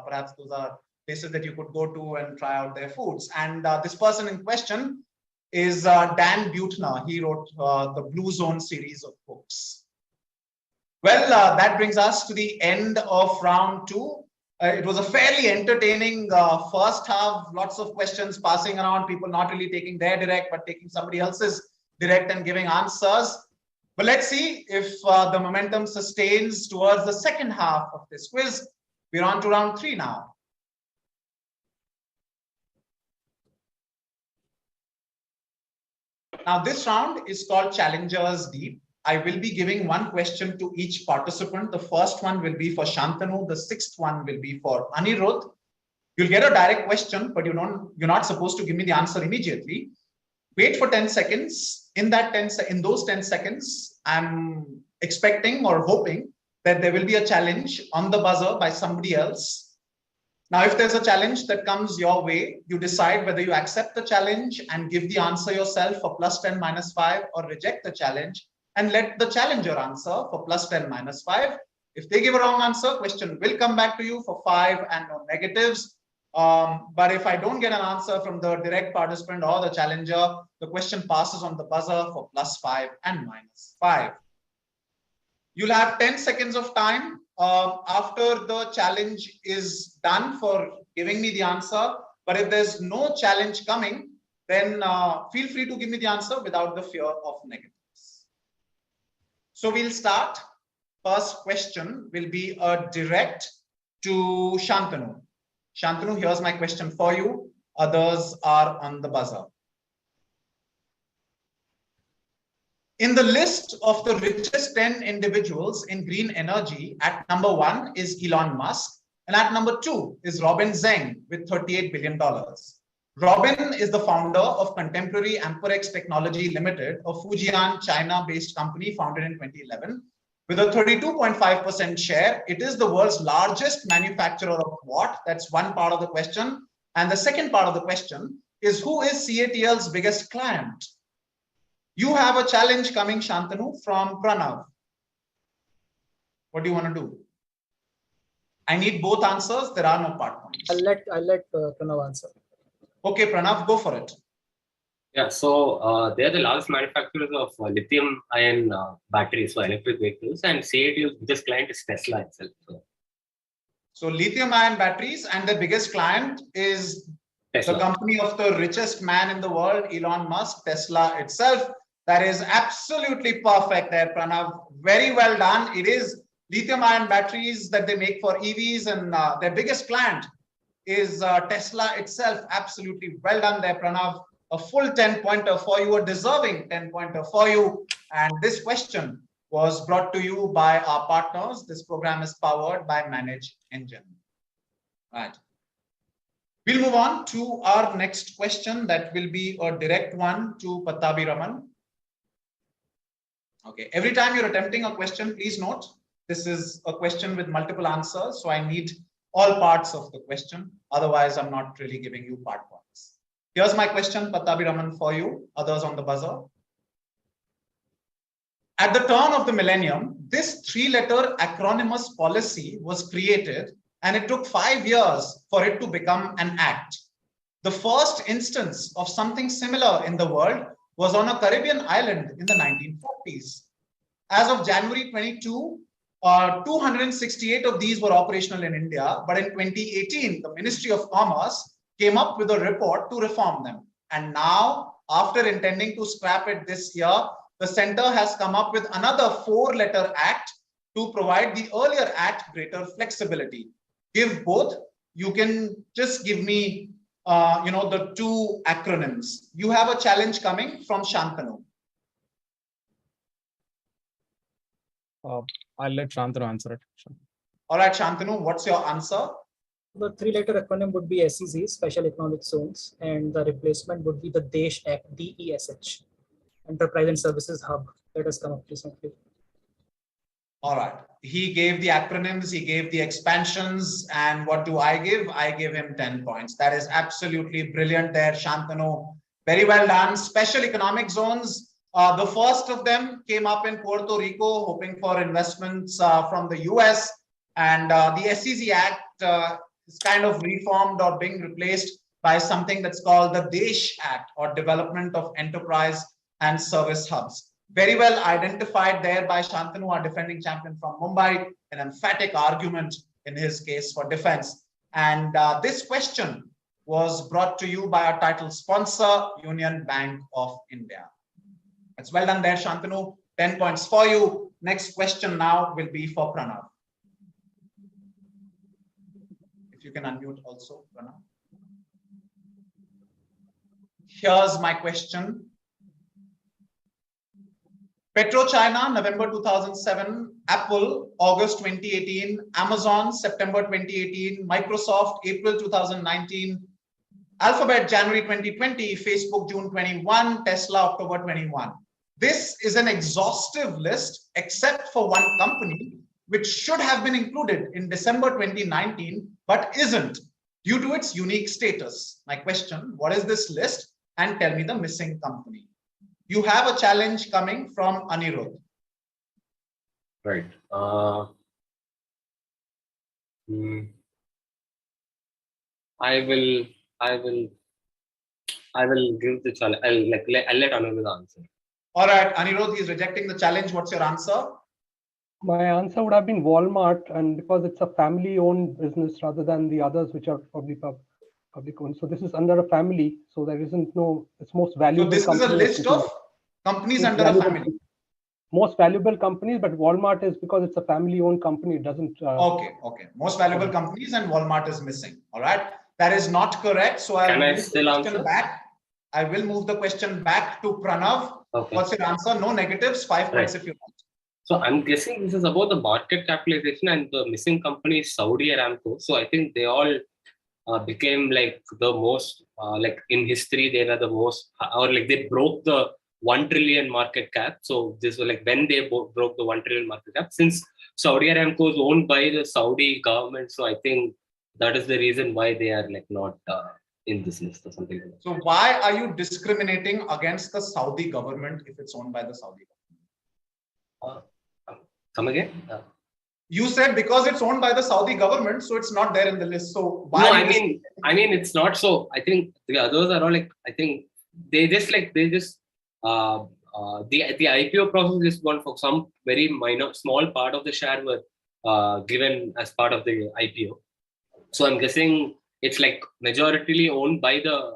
perhaps those are places that you could go to and try out their foods. And this person in question is Dan Buettner. He wrote the Blue Zone series of books. Well, that brings us to the end of round 2. It was a fairly entertaining first half, lots of questions passing around, people not really taking their direct, but taking somebody else's direct and giving answers. But let's see if the momentum sustains towards the second half of this quiz. We're on to round 3 now. Now, this round is called Challengers Deep. I will be giving one question to each participant. The first one will be for Shantanu. The sixth one will be for Anirudh. You'll get a direct question, but you're not supposed to give me the answer immediately. Wait for 10 seconds. In those 10 seconds, I'm expecting or hoping that there will be a challenge on the buzzer by somebody else. Now, if there's a challenge that comes your way, you decide whether you accept the challenge and give the answer yourself for +10, -5, or reject the challenge and let the challenger answer for +10, -5. If they give a wrong answer, question will come back to you for 5 and no negatives. But if I don't get an answer from the direct participant or the challenger, the question passes on the buzzer for +5 and -5. You'll have 10 seconds of time after the challenge is done for giving me the answer. But if there's no challenge coming, then feel free to give me the answer without the fear of negatives. So we'll start. First question will be a direct to Shantanu. Shantanu, here's my question for you. Others are on the buzzer. In the list of the richest 10 individuals in green energy, at number 1 is Elon Musk, and at number 2 is Robin Zeng with $38 billion. Robin is the founder of Contemporary Amperex Technology Limited, a Fujian, China-based company founded in 2011. With a 32.5% share, it is the world's largest manufacturer of what? That's one part of the question. And the second part of the question is, who is CATL's biggest client? You have a challenge coming, Shantanu, from Pranav. What do you want to do? I need both answers. There are no part points. I'll let Pranav answer. Okay, Pranav, go for it. Yeah, so they're the largest manufacturers of lithium-ion batteries for electric vehicles, and CATL's biggest client is Tesla itself. So lithium-ion batteries, and the biggest client is Tesla. The company of the richest man in the world, Elon Musk, Tesla itself. That is absolutely perfect there, Pranav. Very well done. It is lithium-ion batteries that they make for EVs, and their biggest client is Tesla itself. Absolutely well done there, Pranav. A full 10-pointer for you, a deserving 10-pointer for you. And this question was brought to you by our partners. This program is powered by Manage Engine. Right. We'll move on to our next question. That will be a direct one to Pattabhi Raman. Okay. Every time you're attempting a question, please note, this is a question with multiple answers. So I need all parts of the question. Otherwise, I'm not really giving you part points. Here's my question, Pattabhi Raman, for you. Others on the buzzer. At the turn of the millennium, this three-letter acronymous policy was created, and it took 5 years for it to become an act. The first instance of something similar in the world was on a Caribbean island in the 1940s. As of January 22, 268 of these were operational in India, but in 2018, the Ministry of Commerce came up with a report to reform them. And now, after intending to scrap it this year, the center has come up with another 4-letter act to provide the earlier act greater flexibility. Give both. You can just give me, the two acronyms. You have a challenge coming from Shantanu. I'll let Shantanu answer it. All right, Shantanu, what's your answer? The 3-letter acronym would be SEZ, Special Economic Zones, and the replacement would be the DESH Act, DESH, Enterprise and Services Hub, that has come up recently. All right. He gave the acronyms, he gave the expansions, and what do I give? I give him 10 points. That is absolutely brilliant there, Shantanu. Very well done. Special Economic Zones. The first of them came up in Puerto Rico, hoping for investments from the US. And the SEZ Act is kind of reformed or being replaced by something that's called the DESH Act, or Development of Enterprise and Service Hubs. Very well identified there by Shantanu, our defending champion from Mumbai, an emphatic argument in his case for defense. And this question was brought to you by our title sponsor, Union Bank of India. It's well done there, Shantanu. 10 points for you. Next question now will be for Pranav. If you can unmute also, Pranav. Here's my question. PetroChina, November 2007, Apple, August 2018, Amazon, September 2018, Microsoft, April 2019, Alphabet, January 2020, Facebook, June 21, Tesla, October 21. This is an exhaustive list, except for one company, which should have been included in December 2019, but isn't due to its unique status. My question, what is this list? And tell me the missing company. You have a challenge coming from Anirudh. Right. I will give the challenge. I'll let Anirudh answer. All right, Anirudh, he's rejecting the challenge. What's your answer? My answer would have been Walmart, and because it's a family-owned business rather than the others which are public owned. So this is under a family, so there isn't it's most valuable. So this is a list of companies under a family. Most valuable companies, but Walmart is, because it's a family-owned company, it doesn't. Okay. Most valuable companies, and Walmart is missing. All right, that is not correct. So I will move the question back. I will move the question back to Pranav. Okay. What's your answer? No negatives. 5 points if you want. So I'm guessing this is about the market capitalization, and the missing company is Saudi Aramco. So I think they all became like the most like in history, they were the most, or like they broke the 1 trillion market cap. So this was like when they broke the 1 trillion market cap. Since Saudi Aramco is owned by the Saudi government, so I think that is the reason why they are like not in this list or something like that. So why are you discriminating against the Saudi government if it's owned by the Saudi government? Come again? You said because it's owned by the Saudi government, so it's not there in the list. So why? No, I mean, it's not so. I think the others are all like, I think the IPO process is one for some very minor, small part of the share were given as part of the IPO. So I'm guessing it's like majoritarily owned by the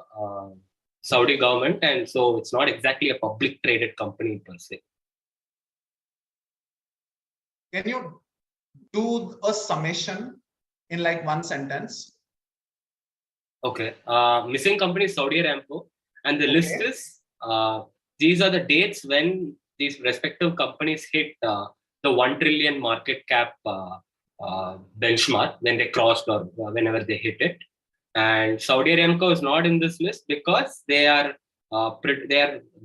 Saudi government, and so it's not exactly a public traded company per se. Can you do a summation in like one sentence? Okay. Missing company is Saudi Aramco, and the list is these are the dates when these respective companies hit the 1 trillion market cap benchmark, when they crossed or whenever they hit it. And Saudi Aramco is not in this list because they are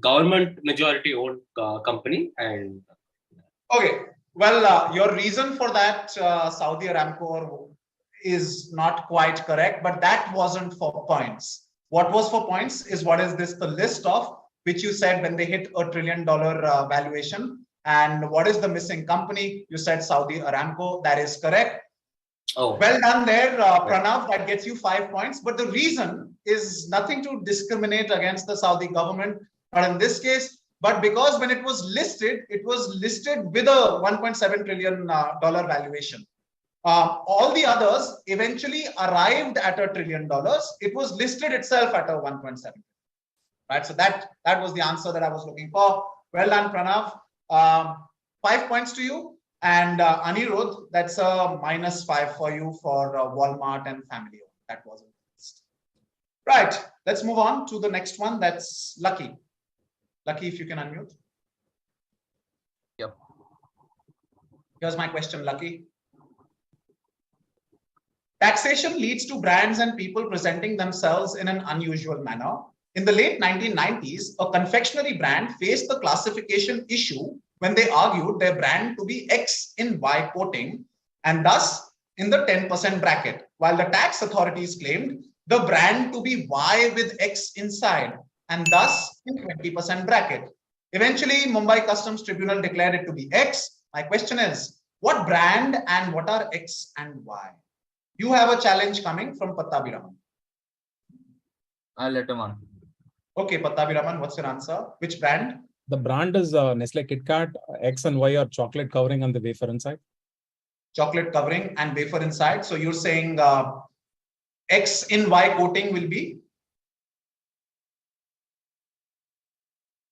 government majority owned company. And okay, well, your reason for that Saudi Aramco is not quite correct, but that wasn't for points. What was for points is what is this the list of which you said when they hit $1 trillion valuation, and what is the missing company? You said Saudi Aramco. That is correct. Oh, well done there, Pranav. That gets you 5 points. But the reason is nothing to discriminate against the Saudi government, but in this case, but because when it was listed with a $1.7 trillion valuation. All the others eventually arrived at $1 trillion. It was listed itself at a 1.7. Right. So that was the answer that I was looking for. Well done, Pranav. 5 points to you. And Anirudh, that's a -5 for you for Walmart and family. That wasn't the list. Right. Let's move on to the next one. That's Lucky. Lucky, if you can unmute. Yep. Here's my question, Lucky. Taxation leads to brands and people presenting themselves in an unusual manner. In the late 1990s, a confectionery brand faced the classification issue when they argued their brand to be X in Y quoting and thus in the 10% bracket, while the tax authorities claimed the brand to be Y with X inside and thus in 20% bracket. Eventually, Mumbai Customs Tribunal declared it to be X. My question is, what brand and what are X and Y? You have a challenge coming from Pattabhiraman. I'll let him on. Okay, Pattabhiraman, what's your answer? Which brand? The brand is Nestle KitKat. X and Y are chocolate covering on the wafer inside. Chocolate covering and wafer inside. So you're saying X in Y coating will be?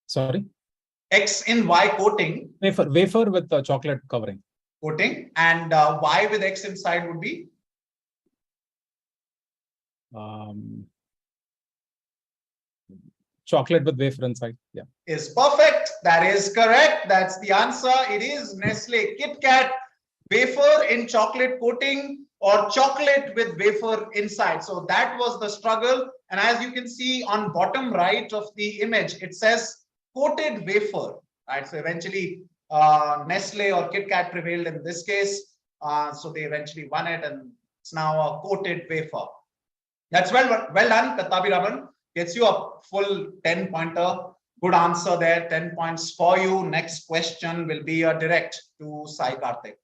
Sorry? X in Y coating. Wafer with chocolate covering. Coating. And Y with X inside would be? Chocolate with wafer inside. Yeah. Is perfect. That is correct. That's the answer. It is Nestle KitKat wafer in chocolate coating or chocolate with wafer inside. So that was the struggle. And as you can see on bottom right of the image, it says coated wafer. Right. So eventually Nestle or KitKat prevailed in this case. So they eventually won it, and it's now a coated wafer. That's well done, Pattabhiraman. Gets you a full 10-pointer. Good answer there. 10 points for you. Next question will be a direct to Sai Karthik.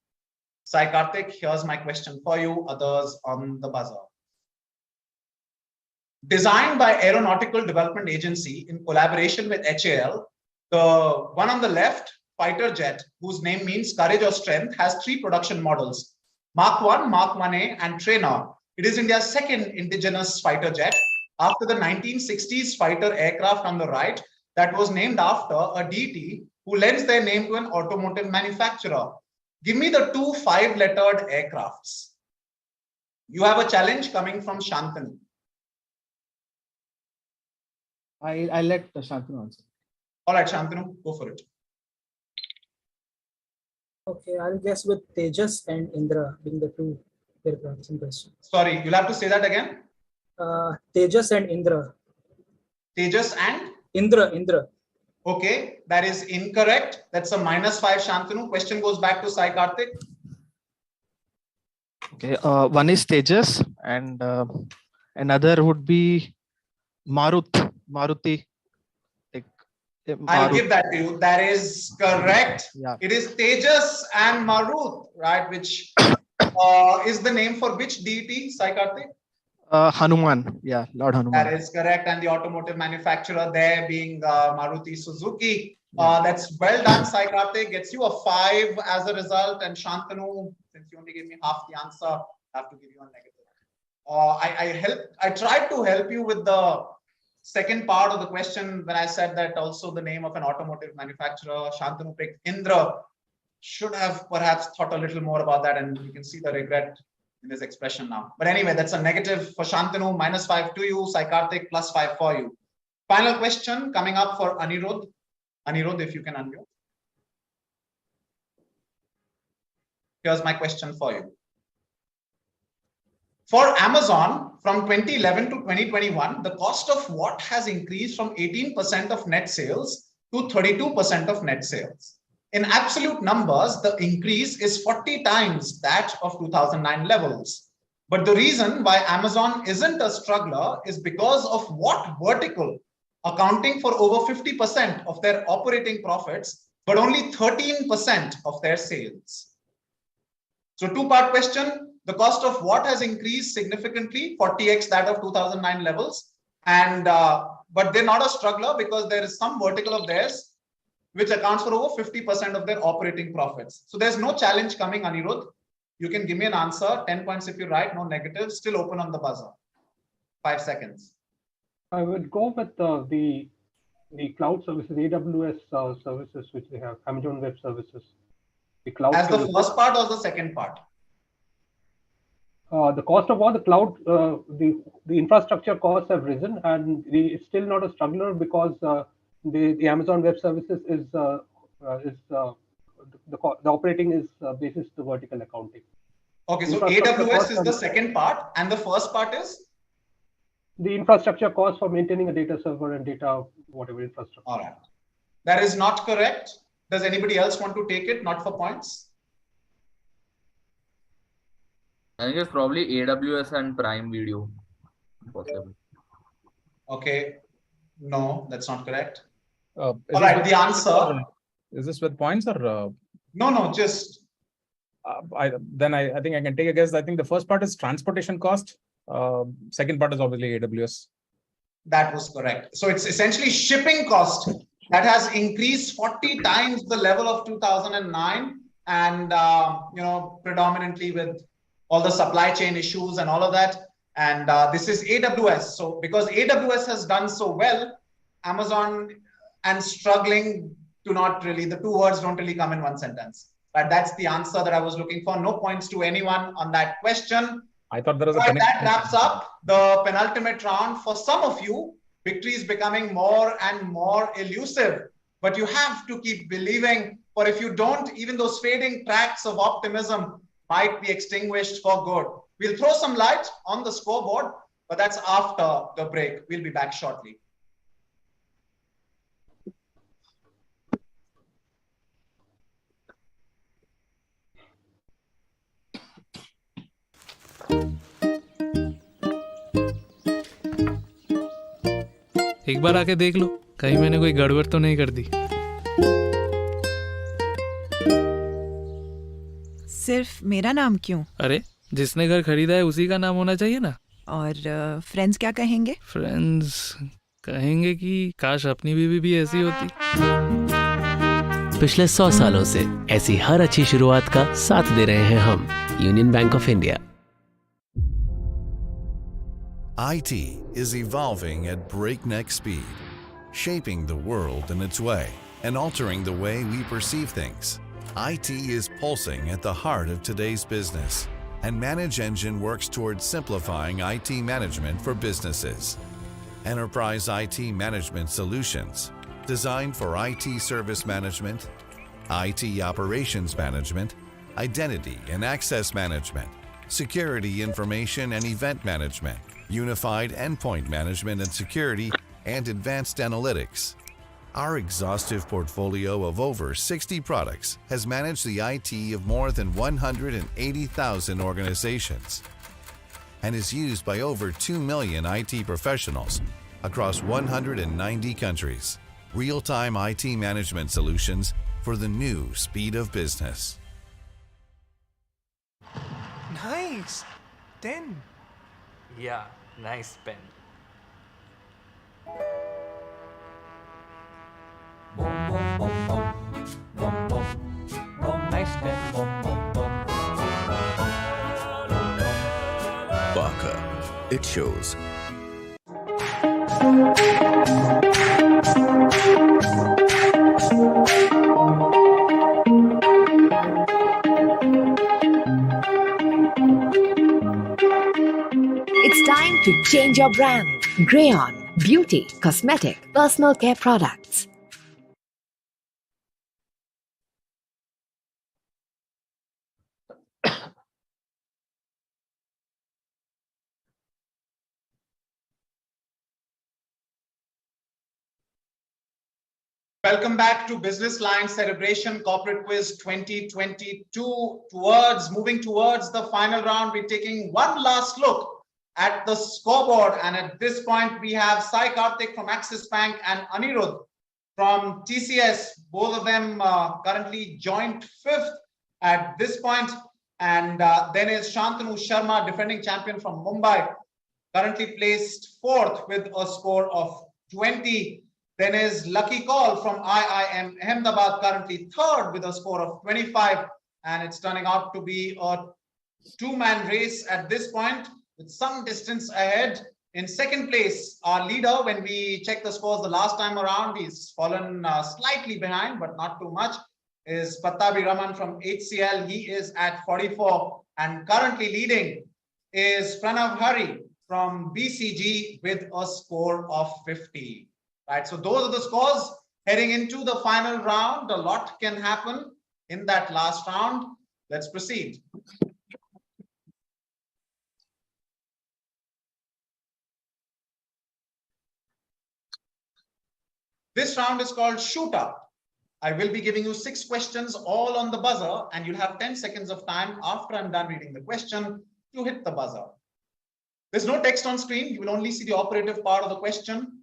Sai Karthik, here's my question for you. Others on the buzzer. Designed by Aeronautical Development Agency in collaboration with HAL, the one on the left, fighter jet, whose name means courage or strength, has 3 production models: Mark 1, Mark 1A, and Trainer. It is India's second indigenous fighter jet, after the 1960s fighter aircraft on the right that was named after a deity who lends their name to an automotive manufacturer. Give me the 2 5-lettered aircrafts. You have a challenge coming from Shantanu. I'll let Shantanu answer. All right, Shantanu, go for it. Okay, I'll guess with Tejas and Indra being the 2 aircrafts in question. Sorry, you'll have to say that again. Tejas and Indra. Tejas and? Indra. Okay, that is incorrect. That's a -5, Shantanu. Question goes back to Sai Karthik. Okay, one is Tejas and another would be Maruti. I'll give that to you. That is correct. Yeah. It is Tejas and Marut, right? Which is the name for which deity, Sai Karthik? Hanuman. Yeah, Lord Hanuman. That is correct. And the automotive manufacturer there being Maruti Suzuki. That's well done, Sai Karthik. Gets you a 5 as a result. And Shantanu, since you only gave me half the answer, I have to give you a negative. I tried to help you with the second part of the question when I said that also the name of an automotive manufacturer. Shantanu picked Indra. Should have perhaps thought a little more about that, and you can see the regret in his expression now. But anyway, that's a negative for Shantanu, -5 to you, Sai Karthik, +5 for you. Final question coming up for Anirudh. Anirudh, if you can unmute. Here's my question for you. For Amazon, from 2011 to 2021, the cost of what has increased from 18% of net sales to 32% of net sales. In absolute numbers, the increase is 40 times that of 2009 levels. But the reason why Amazon isn't a struggler is because of what vertical, accounting for over 50% of their operating profits, but only 13% of their sales. So two-part question. The cost of what has increased significantly, 40x that of 2009 levels. And but they're not a struggler because there is some vertical of theirs which accounts for over 50% of their operating profits. So there's no challenge coming, Anirudh. You can give me an answer, 10 points if you're right, no negatives, still open on the buzzer. 5 seconds. I would go with the cloud services, AWS services, which they have, Amazon Web Services. The cloud as services. The first part or the second part? The cost of all the cloud, the infrastructure costs have risen, and it's still not a struggler because the Amazon Web Services is the operating is basis the vertical accounting. Okay, so AWS is the second part, and the first part is the infrastructure cost for maintaining a data server and data whatever infrastructure. All right, that is not correct. Does anybody else want to take it? Not for points. I think it's probably AWS and Prime Video. Possible. Okay, no, that's not correct. All right, the answer. Is this with points or? No, just. I think I can take a guess. I think the first part is transportation cost. Second part is obviously AWS. That was correct. So it's essentially shipping cost that has increased 40 times the level of 2009, and predominantly with all the supply chain issues and all of that. And this is AWS. So because AWS has done so well, Amazon and struggling do not really, the two words don't really come in one sentence. But that's the answer that I was looking for. No points to anyone on that question. I thought there was a that wraps up the penultimate round. For some of you, victory is becoming more and more elusive. But you have to keep believing, for if you don't, even those fading tracks of optimism might be extinguished for good. We'll throw some light on the scoreboard, but that's after the break. We'll be back shortly. एक बार आके देख लो, कहीं मैंने कोई गड़बड़ तो नहीं कर दी। सिर्फ मेरा नाम क्यों? अरे जिसने घर खरीदा है उसी का नाम होना चाहिए ना। और फ्रेंड्स क्या कहेंगे? फ्रेंड्स कहेंगे कि काश अपनी बीवी भी ऐसी होती। पिछले 100 सालों से ऐसी हर अच्छी शुरुआत का साथ दे रहे हैं हम, union bank of India. IT is evolving at breakneck speed, shaping the world in its way and altering the way we perceive things. IT is pulsing at the heart of today's business, and Manage Engine works towards simplifying IT management for businesses. Enterprise IT management solutions designed for IT service management, IT operations management, identity and access management, security information and event management, unified endpoint management and security, and advanced analytics. Our exhaustive portfolio of over 60 products has managed the IT of more than 180,000 organizations and is used by over 2 million IT professionals across 190 countries. Real-time IT management solutions for the new speed of business. Nice. 10. Yeah, nice pen. Nice pen. Barker. It shows. It's time to change your brand. Grayon, beauty, cosmetic, personal care products. Welcome back to BusinessLine Cerebration Corporate Quiz 2022. Moving towards the final round, we're taking one last look at the scoreboard. And at this point, we have Sai Karthik from Axis Bank and Anirudh from TCS. Both of them currently joint fifth at this point. And then is Shantanu Sharma, defending champion from Mumbai, currently placed fourth with a score of 20. Then is Lucky Call from IIM Ahmedabad, currently third with a score of 25. And it's turning out to be a two-man race at this point with some distance ahead. In second place, our leader, when we checked the scores the last time around, he's fallen slightly behind, but not too much, is Pattabi Raman from HCL. He is at 44. And currently leading is Pranav Hari from BCG with a score of 50. Right, so those are the scores heading into the final round. A lot can happen in that last round. Let's proceed. This round is called Shootout. I will be giving you 6 questions all on the buzzer, and you'll have 10 seconds of time after I'm done reading the question to hit the buzzer. There's no text on screen. You will only see the operative part of the question.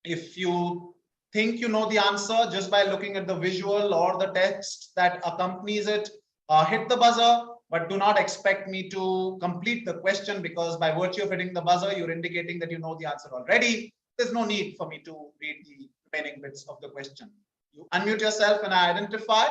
If you think you know the answer just by looking at the visual or the text that accompanies it, hit the buzzer, but do not expect me to complete the question, because by virtue of hitting the buzzer, you're indicating that you know the answer already. There's no need for me to read the remaining bits of the question. You unmute yourself and I identify.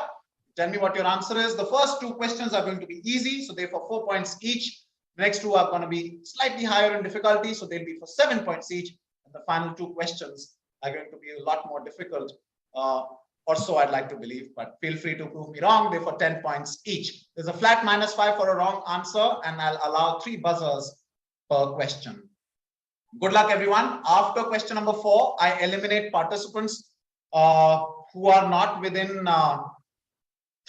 Tell me what your answer is. The first 2 questions are going to be easy, so therefore 4 points each. The next 2 are going to be slightly higher in difficulty, so they'll be for 7 points each. The final 2 questions are going to be a lot more difficult, or so I'd like to believe, but feel free to prove me wrong. They're for 10 points each. There's a flat -5 for a wrong answer, and I'll allow 3 buzzers per question. Good luck, everyone. After question number 4, I eliminate participants who are not within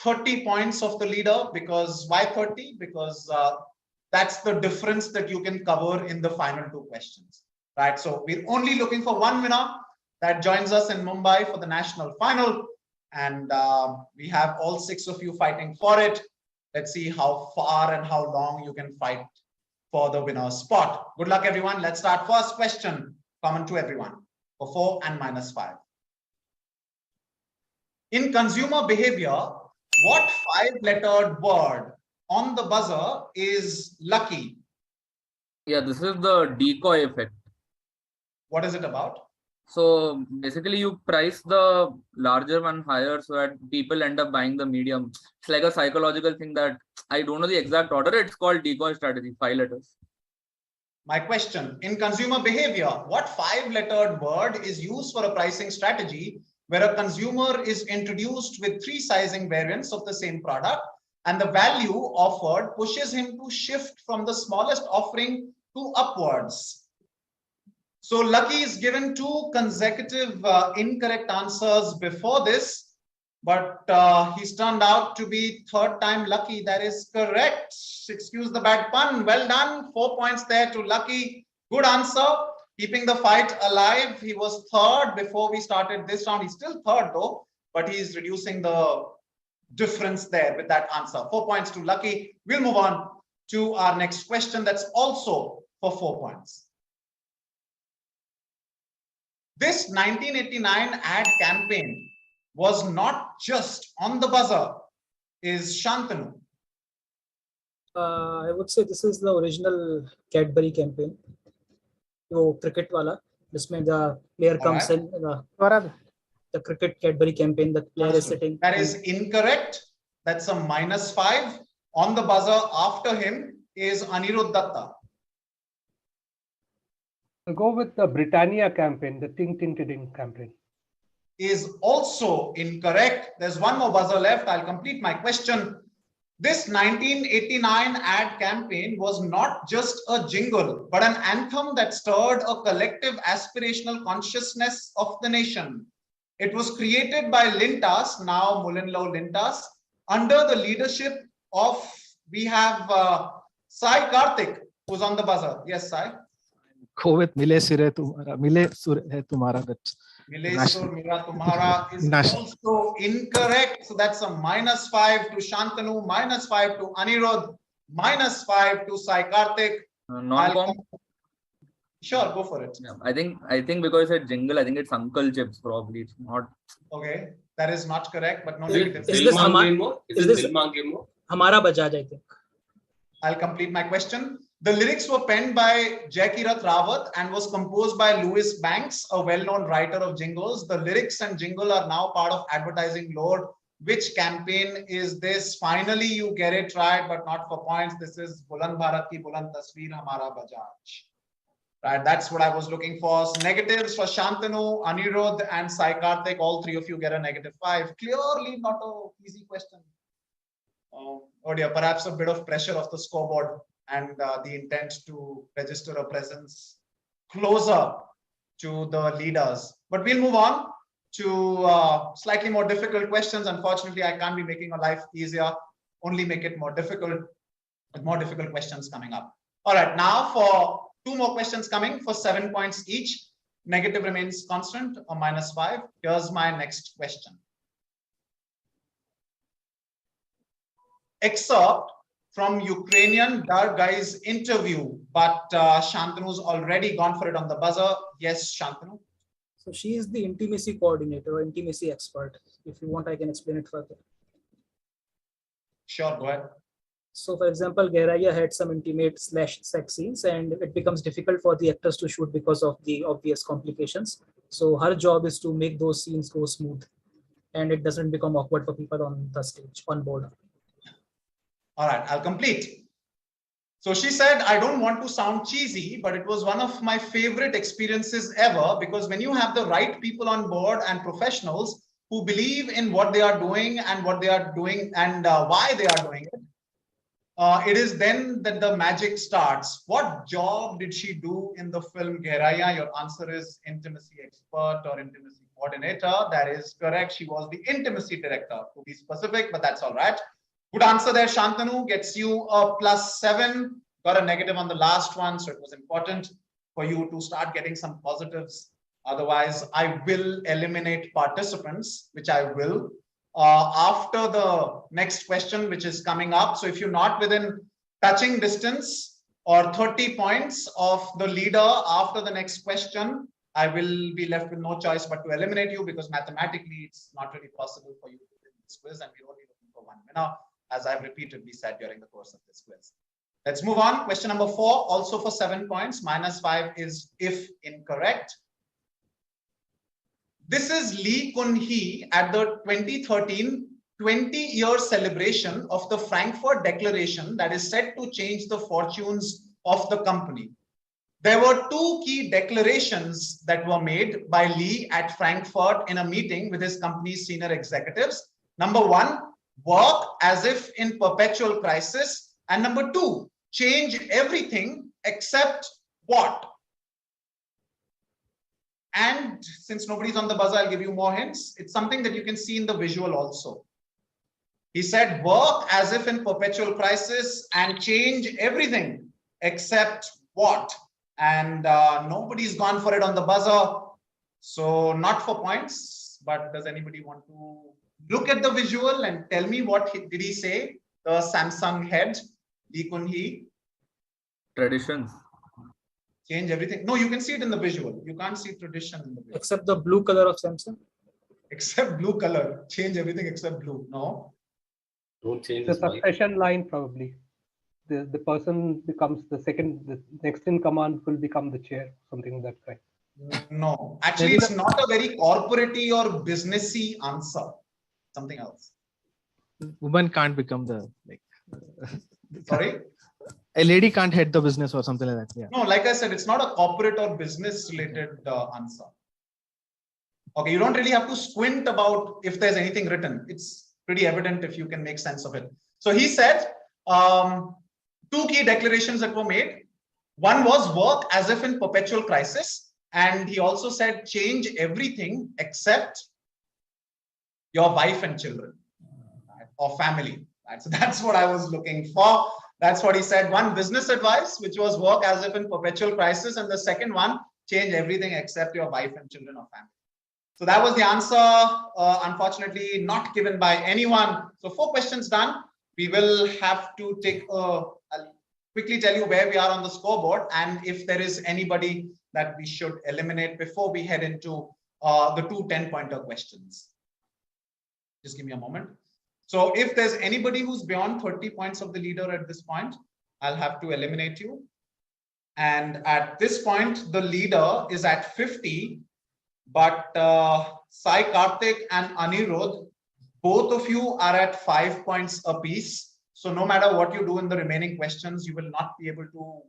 30 points of the leader. Because why 30? Because that's the difference that you can cover in the final 2 questions. Right, so we're only looking for one winner that joins us in Mumbai for the national final, and we have all 6 of you fighting for it. Let's see how far and how long you can fight for the winner's spot. Good luck, everyone. Let's start. First question, common to everyone, for 4 and -5. In consumer behavior, what 5-lettered word on the buzzer is lucky? Yeah, this is the decoy effect. What is it about? So basically you price the larger one higher so that people end up buying the medium. It's like a psychological thing that I don't know the exact order. It's called decoy strategy, 5 letters. My question, in consumer behavior, what 5-lettered word is used for a pricing strategy where a consumer is introduced with 3 sizing variants of the same product and the value offered pushes him to shift from the smallest offering to upwards? So Lucky is given 2 consecutive incorrect answers before this, but he's turned out to be 3rd time lucky. That is correct. Excuse the bad pun. Well done. 4 points there to Lucky. Good answer. Keeping the fight alive. He was third before we started this round. He's still third though, but he's reducing the difference there with that answer. 4 points to Lucky. We'll move on to our next question. That's also for 4 points. This 1989 ad campaign was not just on the buzzer. Is Shantanu? I would say this is the original Cadbury campaign. वो cricket वाला, जिसमें the player comes in the cricket Cadbury campaign. The player is sitting. That is incorrect. That's a -5. On the buzzer after him is Anirudh Datta. I'll go with the Britannia campaign, the Ting Ting Ting campaign. Is also incorrect. There's one more buzzer left. I'll complete my question. This 1989 ad campaign was not just a jingle, but an anthem that stirred a collective aspirational consciousness of the nation. It was created by Lintas, now Mullenlow Lintas, under the leadership of, we have Sai Karthik, who's on the buzzer. Yes, Sai. Go with Mile Sur Hai Tumhara. That's Milesur Mira Tumhara is also incorrect. So that's a -5 to Shantanu, -5 to Anirudh, -5 to Sai Karthik. Sure, go for it. Yeah, I think because it's jingle, I think it's Uncle Chips probably. It's not. Okay, that is not correct, but no Is negative. this Hamara Bajaj, I think. I'll complete my question. The lyrics were penned by Jaikirat Rawat and was composed by Louis Banks, a well-known writer of jingles. The lyrics and jingle are now part of advertising lore. Which campaign is this? Finally, you get it right, but not for points. This is Buland Bharat Ki Buland Tasveer Hamara Bajaj. Right, that's what I was looking for. So negatives for Shantanu, Anirudh, and Sai Karthik. All three of you get a -5. Clearly not an easy question. Oh dear, perhaps a bit of pressure off the scoreboard and the intent to register a presence closer to the leaders. But we'll move on to slightly more difficult questions. Unfortunately, I can't be making your life easier, only make it more difficult with more difficult questions coming up. All right, now for 2 more questions coming for 7 points each. Negative remains constant or -5. Here's my next question. Excerpt from Ukrainian Dargai's interview, but Shantanu's already gone for it on the buzzer. Yes, Shantanu. So she is the intimacy coordinator or intimacy expert. If you want, I can explain it further. Sure, go ahead. So for example, Geraya had some intimate / sex scenes and it becomes difficult for the actors to shoot because of the obvious complications. So her job is to make those scenes go smooth and it doesn't become awkward for people on the stage, on board. All right, I'll complete. So she said, I don't want to sound cheesy, but it was one of my favorite experiences ever because when you have the right people on board and professionals who believe in what they are doing and what they are doing and why they are doing it, it is then that the magic starts. What job did she do in the film Geraya? Your answer is intimacy expert or intimacy coordinator. That is correct. She was the intimacy director, to be specific, but that's all right. Good answer there, Shantanu. Gets you a +7. Got a negative on the last one, so it was important for you to start getting some positives. Otherwise, I will eliminate participants, which I will. After the next question, which is coming up. So if you're not within touching distance or 30 points of the leader after the next question, I will be left with no choice but to eliminate you because mathematically it's not really possible for you to win this quiz and we're only looking for one winner, as I've repeatedly said during the course of this quiz. Let's move on. Question number 4, also for 7 points. -5 is if incorrect. This is Lee Kun-hee at the 2013 20-year celebration of the Frankfurt Declaration that is set to change the fortunes of the company. There were 2 key declarations that were made by Lee at Frankfurt in a meeting with his company's senior executives. Number 1, work as if in perpetual crisis. And number 2, change everything except what? And since nobody's on the buzzer, I'll give you more hints. It's something that you can see in the visual also. He said, work as if in perpetual crisis and change everything except what? And nobody's gone for it on the buzzer. So not for points, but does anybody want to look at the visual and tell me what did he say? The Samsung head, Lee Kun-hee. Traditions. Change everything. No, you can see it in the visual. You can't see tradition in the visual. Except the blue color of Samsung. Except blue color. Change everything except blue. No. Don't change The his mic. succession line probably. The person becomes the next in command will become the chair, something like that kind. No, actually, it's not a very corporate-y or businessy answer. Something else. Woman can't become the Sorry? A lady can't head the business or something like that. Yeah. No, like I said, it's not a corporate or business-related answer. Okay, you don't really have to squint about if there's anything written. It's pretty evident if you can make sense of it. So he said, two key declarations that were made. One was work as if in perpetual crisis. And he also said, change everything except your wife and children, right? Or family. Right? So that's what I was looking for. That's what he said. One, business advice, which was work as if in perpetual crisis. And the second one, change everything except your wife and children or family. So that was the answer, unfortunately not given by anyone. So 4 questions done. We will have to take I'll quickly tell you where we are on the scoreboard and if there is anybody that we should eliminate before we head into the 2 10-pointer questions. Just give me a moment. So if there's anybody who's beyond 30 points of the leader at this point, I'll have to eliminate you. And at this point, the leader is at 50, but Sai Karthik and Anirudh, both of you are at 5 points apiece. So no matter what you do in the remaining questions, you will not be able to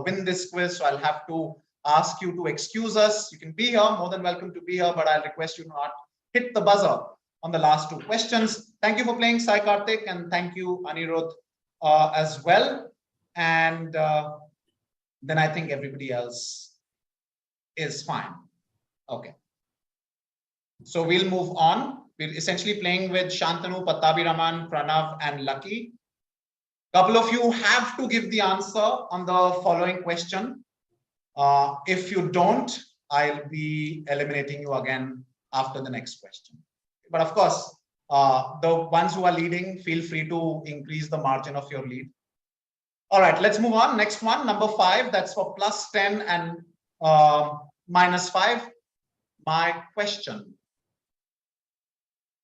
win this quiz. So I'll have to ask you to excuse us. You can be here, more than welcome to be here, but I'll request you to not hit the buzzer on the last 2 questions. Thank you for playing, Sai Karthik, and thank you, Anirudh, as well. And then I think everybody else is fine. Okay. So we'll move on. We're essentially playing with Shantanu, Pattabhiraman, Pranav, and Lucky. Couple of you have to give the answer on the following question. If you don't, I'll be eliminating you again after the next question. But of course, the ones who are leading, feel free to increase the margin of your lead. All right, let's move on. Next one, number 5, that's for +10 and -5. My question.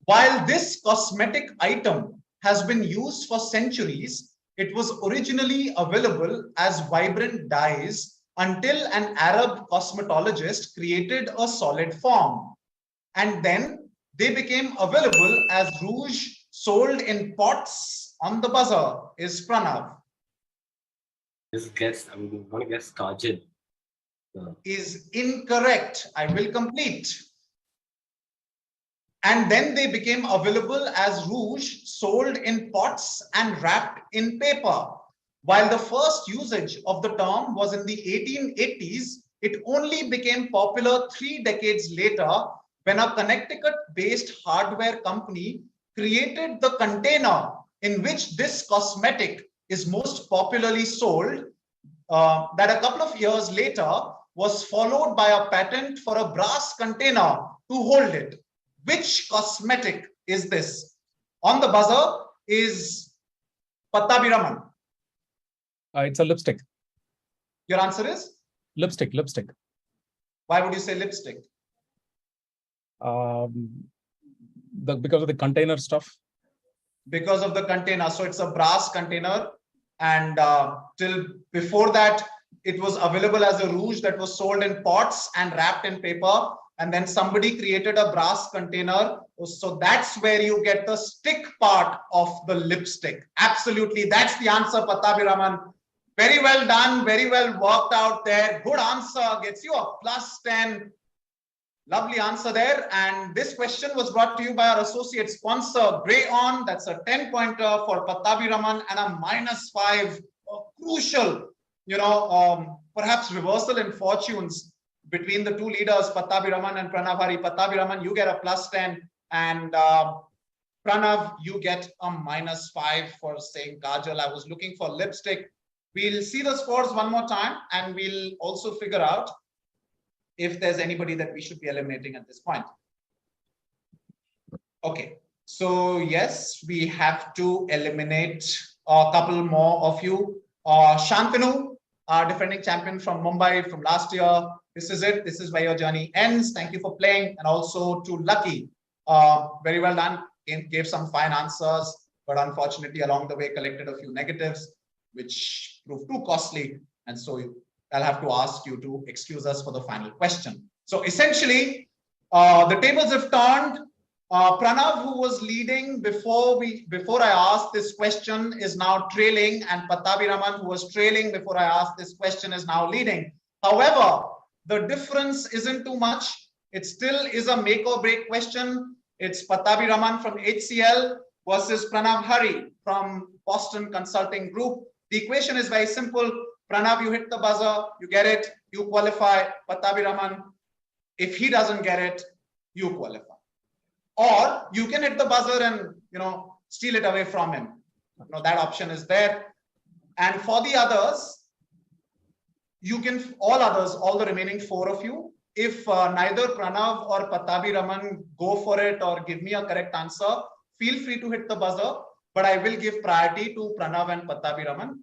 While this cosmetic item has been used for centuries, it was originally available as vibrant dyes until an Arab cosmetologist created a solid form. And then they became available as rouge sold in pots. On the buzzer is Pranav. Just guess. I'm going to guess Kajal. Is incorrect. I will complete. And then they became available as rouge sold in pots and wrapped in paper. While the first usage of the term was in the 1880s, it only became popular 3 decades later when a Connecticut-based hardware company created the container in which this cosmetic is most popularly sold. That a couple of years later was followed by a patent for a brass container to hold it. Which cosmetic is this? On the buzzer is Pattabhiraman. It's a lipstick. Your answer is? Lipstick. Why would you say lipstick? Because of the container stuff. Because of the container. So it's a brass container. And till before that, it was available as a rouge that was sold in pots and wrapped in paper. And then somebody created a brass container. So that's where you get the stick part of the lipstick. Absolutely. That's the answer, Pattabhiraman. Very well done. Very well worked out there. Good answer. Gets you a +10. Lovely answer there. And this question was brought to you by our associate sponsor, Brainiacs. That's a 10-pointer for Pattabhiraman and a -5. A crucial, perhaps reversal in fortunes between the 2 leaders, Pattabhiraman and Pranav. Pattabhiraman, you get a +10, and Pranav, you get a -5 for saying Kajal. I was looking for lipstick. We'll see the scores one more time and we'll also figure out if there's anybody that we should be eliminating at this point. Okay, so yes, we have to eliminate a couple more of you. Shantanu, our defending champion from Mumbai from last year. This is it. This is where your journey ends. Thank you for playing. And also to Lucky. Very well done. Gave some fine answers, but unfortunately along the way collected a few negatives, which proved too costly. And so I'll have to ask you to excuse us for the final question. So essentially, the tables have turned. Pranav, who was leading before I asked this question, is now trailing, and Pattabhiraman, who was trailing before I asked this question, is now leading. However, the difference isn't too much. It still is a make or break question. It's Pattabhiraman from HCL versus Pranav Hari from Boston Consulting Group. The equation is very simple. Pranav, you hit the buzzer, you get it, you qualify. Pattabhiraman, if he doesn't get it, you qualify. Or you can hit the buzzer and steal it away from him. That option is there. And for the others, you can all the remaining four of you, if neither Pranav or Pattabhiraman go for it or give me a correct answer, feel free to hit the buzzer, but I will give priority to Pranav and Pattabhiraman.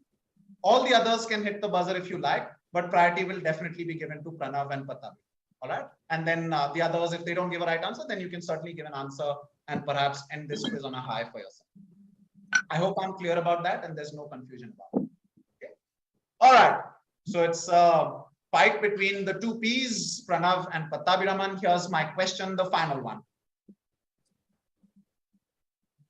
All the others can hit the buzzer if you like, but priority will definitely be given to Pranav and Pattabhiraman. All right. And then the others, if they don't give a right answer, then you can certainly give an answer and perhaps end this quiz on a high for yourself. I hope I'm clear about that and there's no confusion about it. Okay. All right. So it's a fight between the two P's, Pranav and Pattabhiraman. Here's my question, the final one.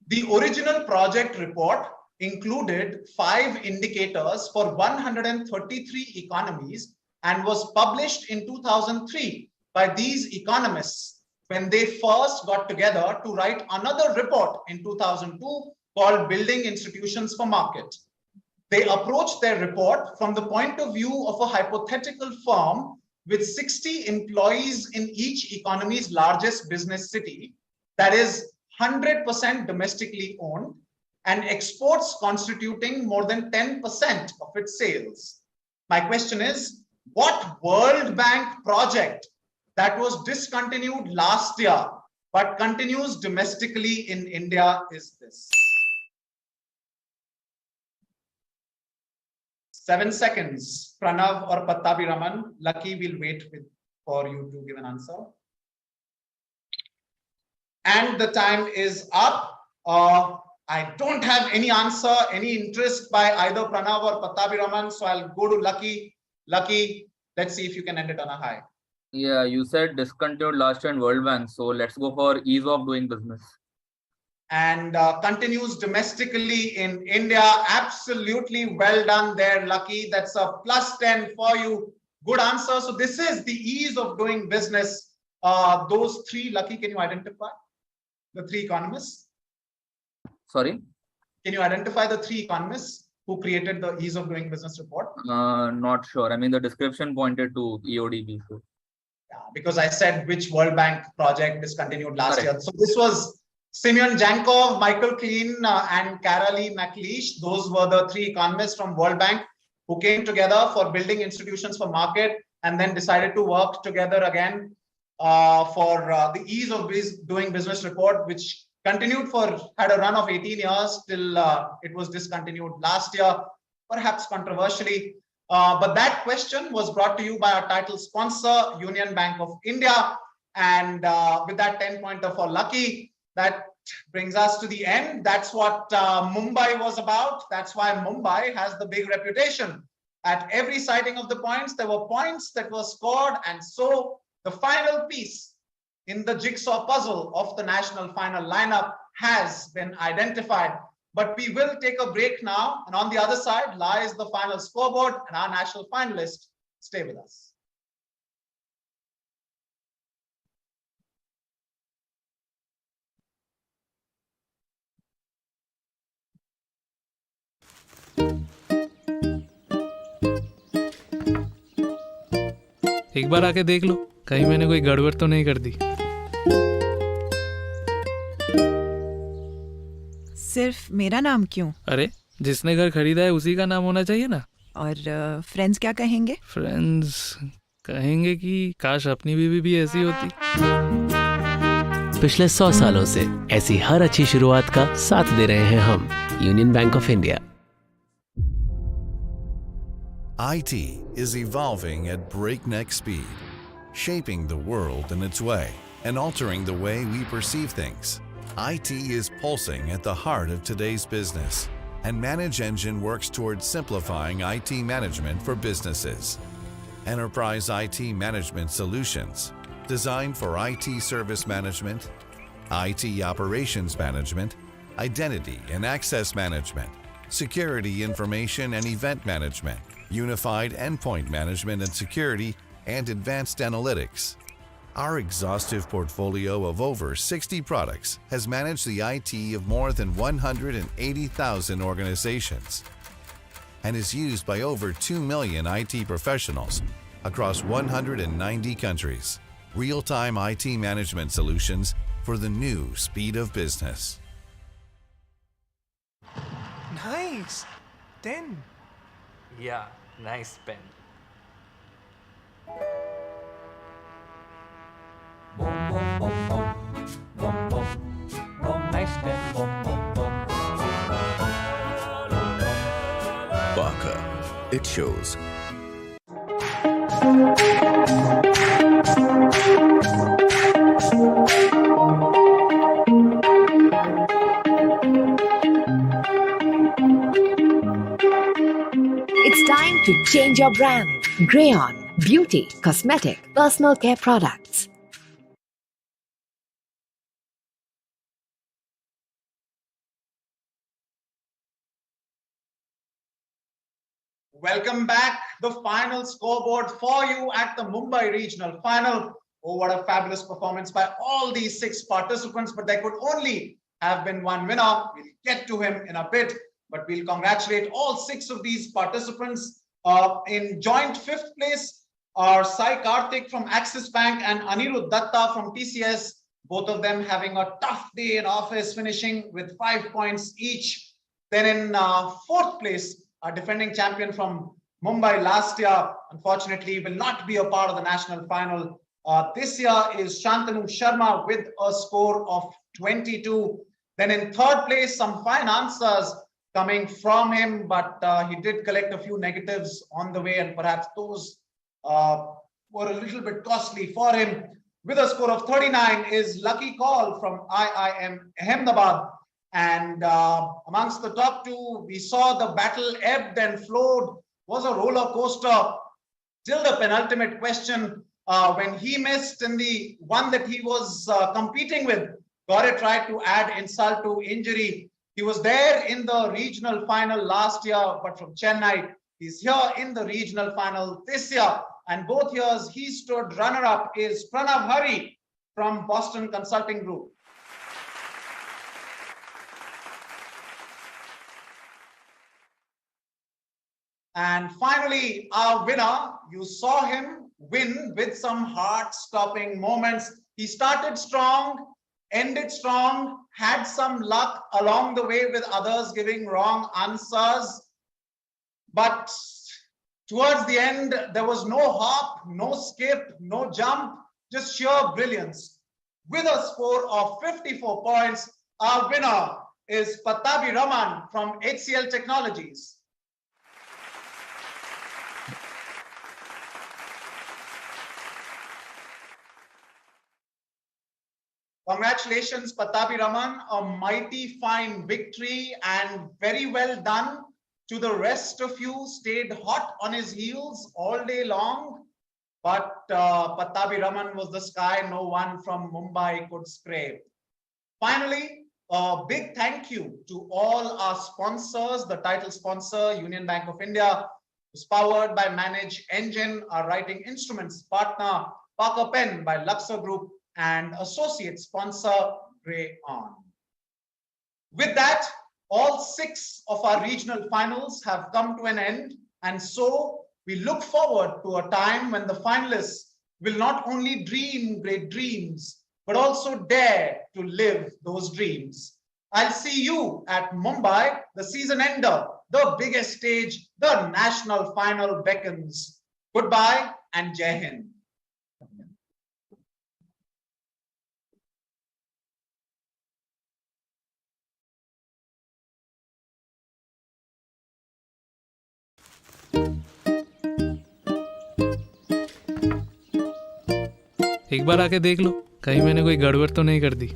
The original project report included 5 indicators for 133 economies and was published in 2003 by these economists when they first got together to write another report in 2002 called Building Institutions for Market. They approached their report from the point of view of a hypothetical firm with 60 employees in each economy's largest business city, that is 100% domestically owned, and exports constituting more than 10% of its sales. My question is, what World Bank project that was discontinued last year but continues domestically in India is this? 7 seconds, Pranav or Pattabhiraman. Lucky, we'll wait for you to give an answer. And the time is up. I don't have any answer, any interest by either Pranav or Pattabhiraman, so I'll go to Lucky. Lucky, let's see if you can end it on a high. Yeah, you said discontinued last year in World Bank, so let's go for ease of doing business. And continues domestically in India. Absolutely well done there, Lucky. That's a +10 for you. Good answer. So this is the ease of doing business. Those 3, Lucky, can you identify the 3 economists? Sorry? Can you identify the 3 economists who created the ease of doing business report? Not sure. I mean, the description pointed to EODB. So. Yeah, because I said which World Bank project discontinued last year. So this was Simeon Jankov, Michael Klein, and Carolee McLeish. Those were the 3 economists from World Bank who came together for Building Institutions for Market and then decided to work together again for the ease of doing business report, which continued had a run of 18 years till it was discontinued last year, perhaps controversially. But that question was brought to you by our title sponsor, Union Bank of India. And with that 10-pointer for Lucky, that brings us to the end. That's what Mumbai was about. That's why Mumbai has the big reputation. At every sighting of the points, there were points that were scored. And so the final piece in the jigsaw puzzle of the national final lineup has been identified. But we will take a break now. And on the other side lies the final scoreboard and our national finalists. Stay with us. एक बार आके देख लो, कहीं मैंने कोई गड़बड़ तो नहीं कर दी। सिर्फ मेरा नाम क्यों? अरे जिसने घर खरीदा है उसी का नाम होना चाहिए ना। और फ्रेंड्स क्या कहेंगे? फ्रेंड्स कहेंगे कि काश अपनी बीवी भी ऐसी होती। पिछले 100 सालों से ऐसी हर अच्छी शुरुआत का साथ दे रहे हैं हम, union bank of India. IT is evolving at breakneck speed, shaping the world in its way and altering the way we perceive things. IT is pulsing at the heart of today's business, and Manage Engine works towards simplifying IT management for businesses. Enterprise IT management solutions designed for IT service management, IT operations management, identity and access management, security information and event management, unified endpoint management and security, and advanced analytics. Our exhaustive portfolio of over 60 products has managed the IT of more than 180,000 organizations and is used by over 2 million IT professionals across 190 countries. Real-time IT management solutions for the new speed of business. Nice. 10. Yeah, nice pen. Nice pen. Barker. It shows. It's time to change your brand. Grayon, beauty, cosmetic, personal care products. Welcome back. The final scoreboard for you at the Mumbai Regional Final. Oh, what a fabulous performance by all these 6 participants, but there could only have been one winner. We'll get to him in a bit, but we'll congratulate all 6 of these participants. In joint 5th place are Sai Karthik from Axis Bank and Anirudh Datta from TCS, both of them having a tough day in office, finishing with 5 points each. Then in 4th place, our defending champion from Mumbai last year, unfortunately, will not be a part of the national final. This year is Shantanu Sharma with a score of 22. Then in 3rd place, some fine answers coming from him, but he did collect a few negatives on the way, and perhaps those were a little bit costly for him. With a score of 39 is Lucky Call from IIM Ahmedabad. And amongst the top 2, we saw the battle ebbed and flowed, was a roller coaster till the penultimate question when he missed in the one that he was competing with. Gaurav tried to add insult to injury. He was there in the regional final last year, but from Chennai. He's here in the regional final this year. And both years he stood runner-up is Pranav Hari from Boston Consulting Group. And finally, our winner, you saw him win with some heart-stopping moments. He started strong, ended strong, had some luck along the way with others giving wrong answers. But towards the end, there was no hop, no skip, no jump, just sheer brilliance. With a score of 54 points, our winner is Patabi Raman from HCL Technologies. Congratulations, Patabi Raman, a mighty fine victory and very well done to the rest of you. Stayed hot on his heels all day long, but Patabi Raman was the sky no one from Mumbai could scrape. Finally, a big thank you to all our sponsors. The title sponsor, Union Bank of India, is powered by Manage Engine, our writing instruments partner, Parker Pen by Luxor Group, and associate sponsor, Grayon. With that, all 6 of our regional finals have come to an end, and so we look forward to a time when the finalists will not only dream great dreams, but also dare to live those dreams. I'll see you at Mumbai, the season ender, the biggest stage, the national final beckons. Goodbye and Jai Hind. एक बार आके देख लो, कहीं मैंने कोई गड़बड़ तो नहीं कर दी।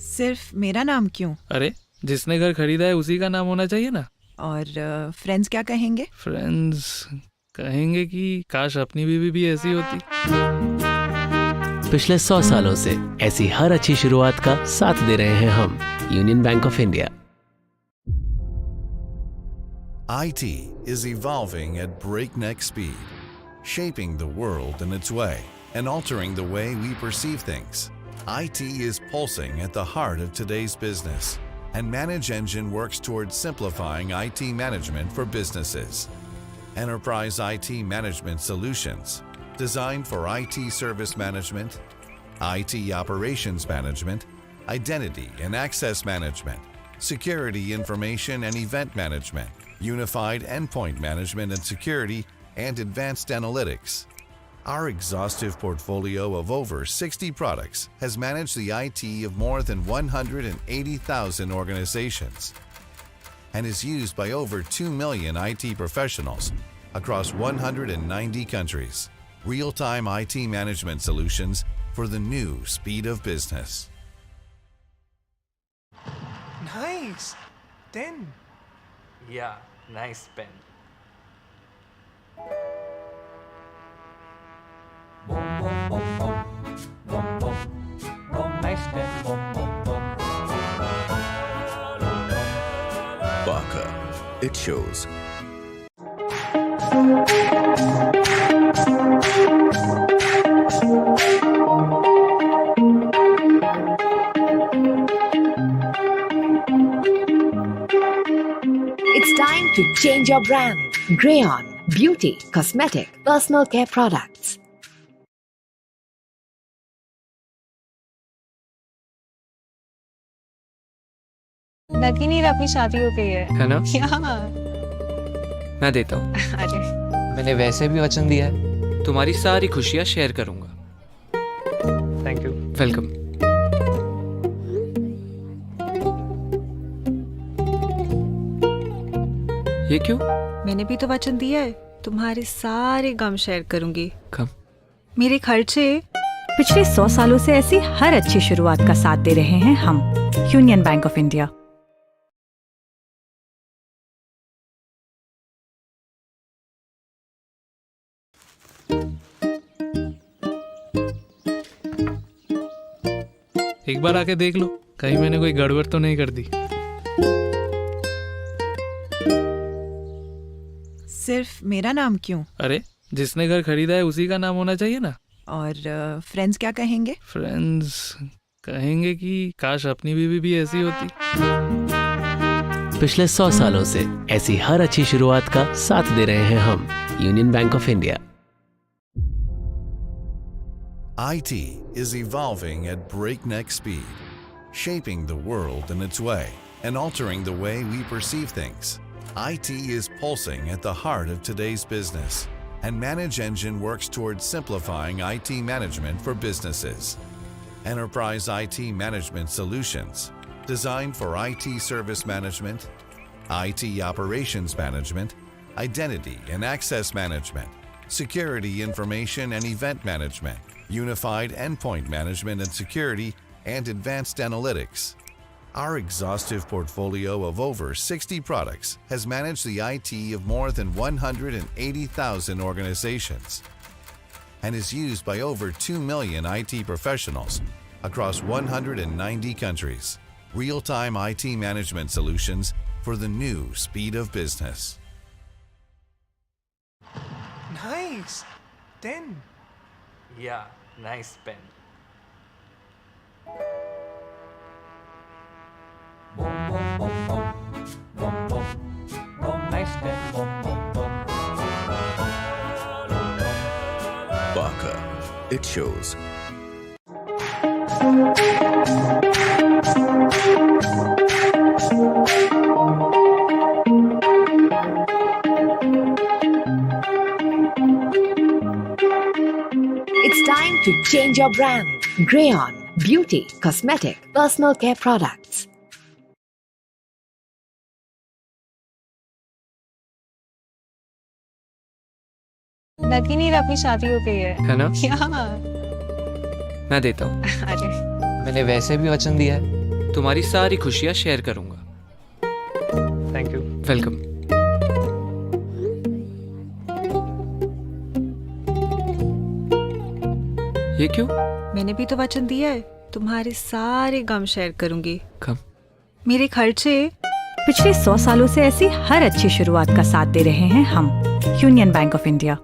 सिर्फ मेरा नाम क्यों? अरे जिसने घर खरीदा है उसी का नाम होना चाहिए ना। और फ्रेंड्स क्या कहेंगे? फ्रेंड्स कहेंगे कि काश अपनी बीवी भी ऐसी होती। पिछले 100 सालों से ऐसी हर अच्छी शुरुआत का साथ दे रहे हैं हम, union bank of India. IT is evolving at breakneck speed, shaping the world in its way and altering the way we perceive things. IT is pulsing at the heart of today's business, and Manage Engine works towards simplifying IT management for businesses. Enterprise IT management solutions designed for IT service management, IT operations management, identity and access management, security information and event management, unified endpoint management and security, and advanced analytics. Our exhaustive portfolio of over 60 products has managed the IT of more than 180,000 organizations and is used by over 2 million IT professionals across 190 countries. Real-time IT management solutions for the new speed of business. Nice. 10. Yeah, nice pen. Nice pen. Parker. It shows. It's time to change your brand. Brainiacs, beauty, cosmetic, personal care products. लग ही नहीं रहा अपनी शादी हो गई है ना? यार मैं देता हूँ। अरे मैंने वैसे भी वचन दिया है, तुम्हारी सारी खुशियाँ शेयर करूंगा। Thank you. वेलकम। ये क्यों? मैंने भी तो वचन दिया है, तुम्हारे सारे गम शेयर करूंगी। गम? मेरे खर्चे। पिछले 100 सालों से ऐसी हर अच्छी शुरुआत का साथ दे रहे हैं हम, यूनियन बैंक ऑफ इंडिया। एक बार आके देख लो, कहीं मैंने कोई गड़बड़ तो नहीं कर दी। सिर्फ मेरा नाम क्यों? अरे जिसने घर खरीदा है उसी का नाम होना चाहिए ना। और फ्रेंड्स क्या कहेंगे? फ्रेंड्स कहेंगे कि काश अपनी बीवी भी ऐसी होती। पिछले 100 सालों से ऐसी हर अच्छी शुरुआत का साथ दे रहे हैं हम, union bank of India. IT is evolving at breakneck speed, shaping the world in its way and altering the way we perceive things. IT is pulsing at the heart of today's business, and Manage Engine works towards simplifying IT management for businesses. Enterprise IT management solutions designed for IT service management, IT operations management, identity and access management, security information and event management, unified endpoint management and security, and advanced analytics. Our exhaustive portfolio of over 60 products has managed the IT of more than 180,000 organizations and is used by over 2 million IT professionals across 190 countries. Real-time IT management solutions for the new speed of business. Nice. 10. Yeah, nice pen. Nice pen. Parker. It shows. It's time to change your brand. Brainiacs, beauty, cosmetic, personal care products. लग ही नहीं रहा अपनी शादी हो गई है ना? यार मैं देता हूँ। अरे मैंने वैसे भी वचन दिया है, तुम्हारी सारी खुशियाँ शेयर करूंगा। Thank you. वेलकम। ये क्यों? मैंने भी तो वचन दिया है, तुम्हारे सारे गम शेयर करूंगी। गम? मेरे खर्चे। पिछले 100 सालों से ऐसी हर अच्छी शुरुआत का साथ दे रहे हैं हम, यूनियन बैंक ऑफ इंडिया।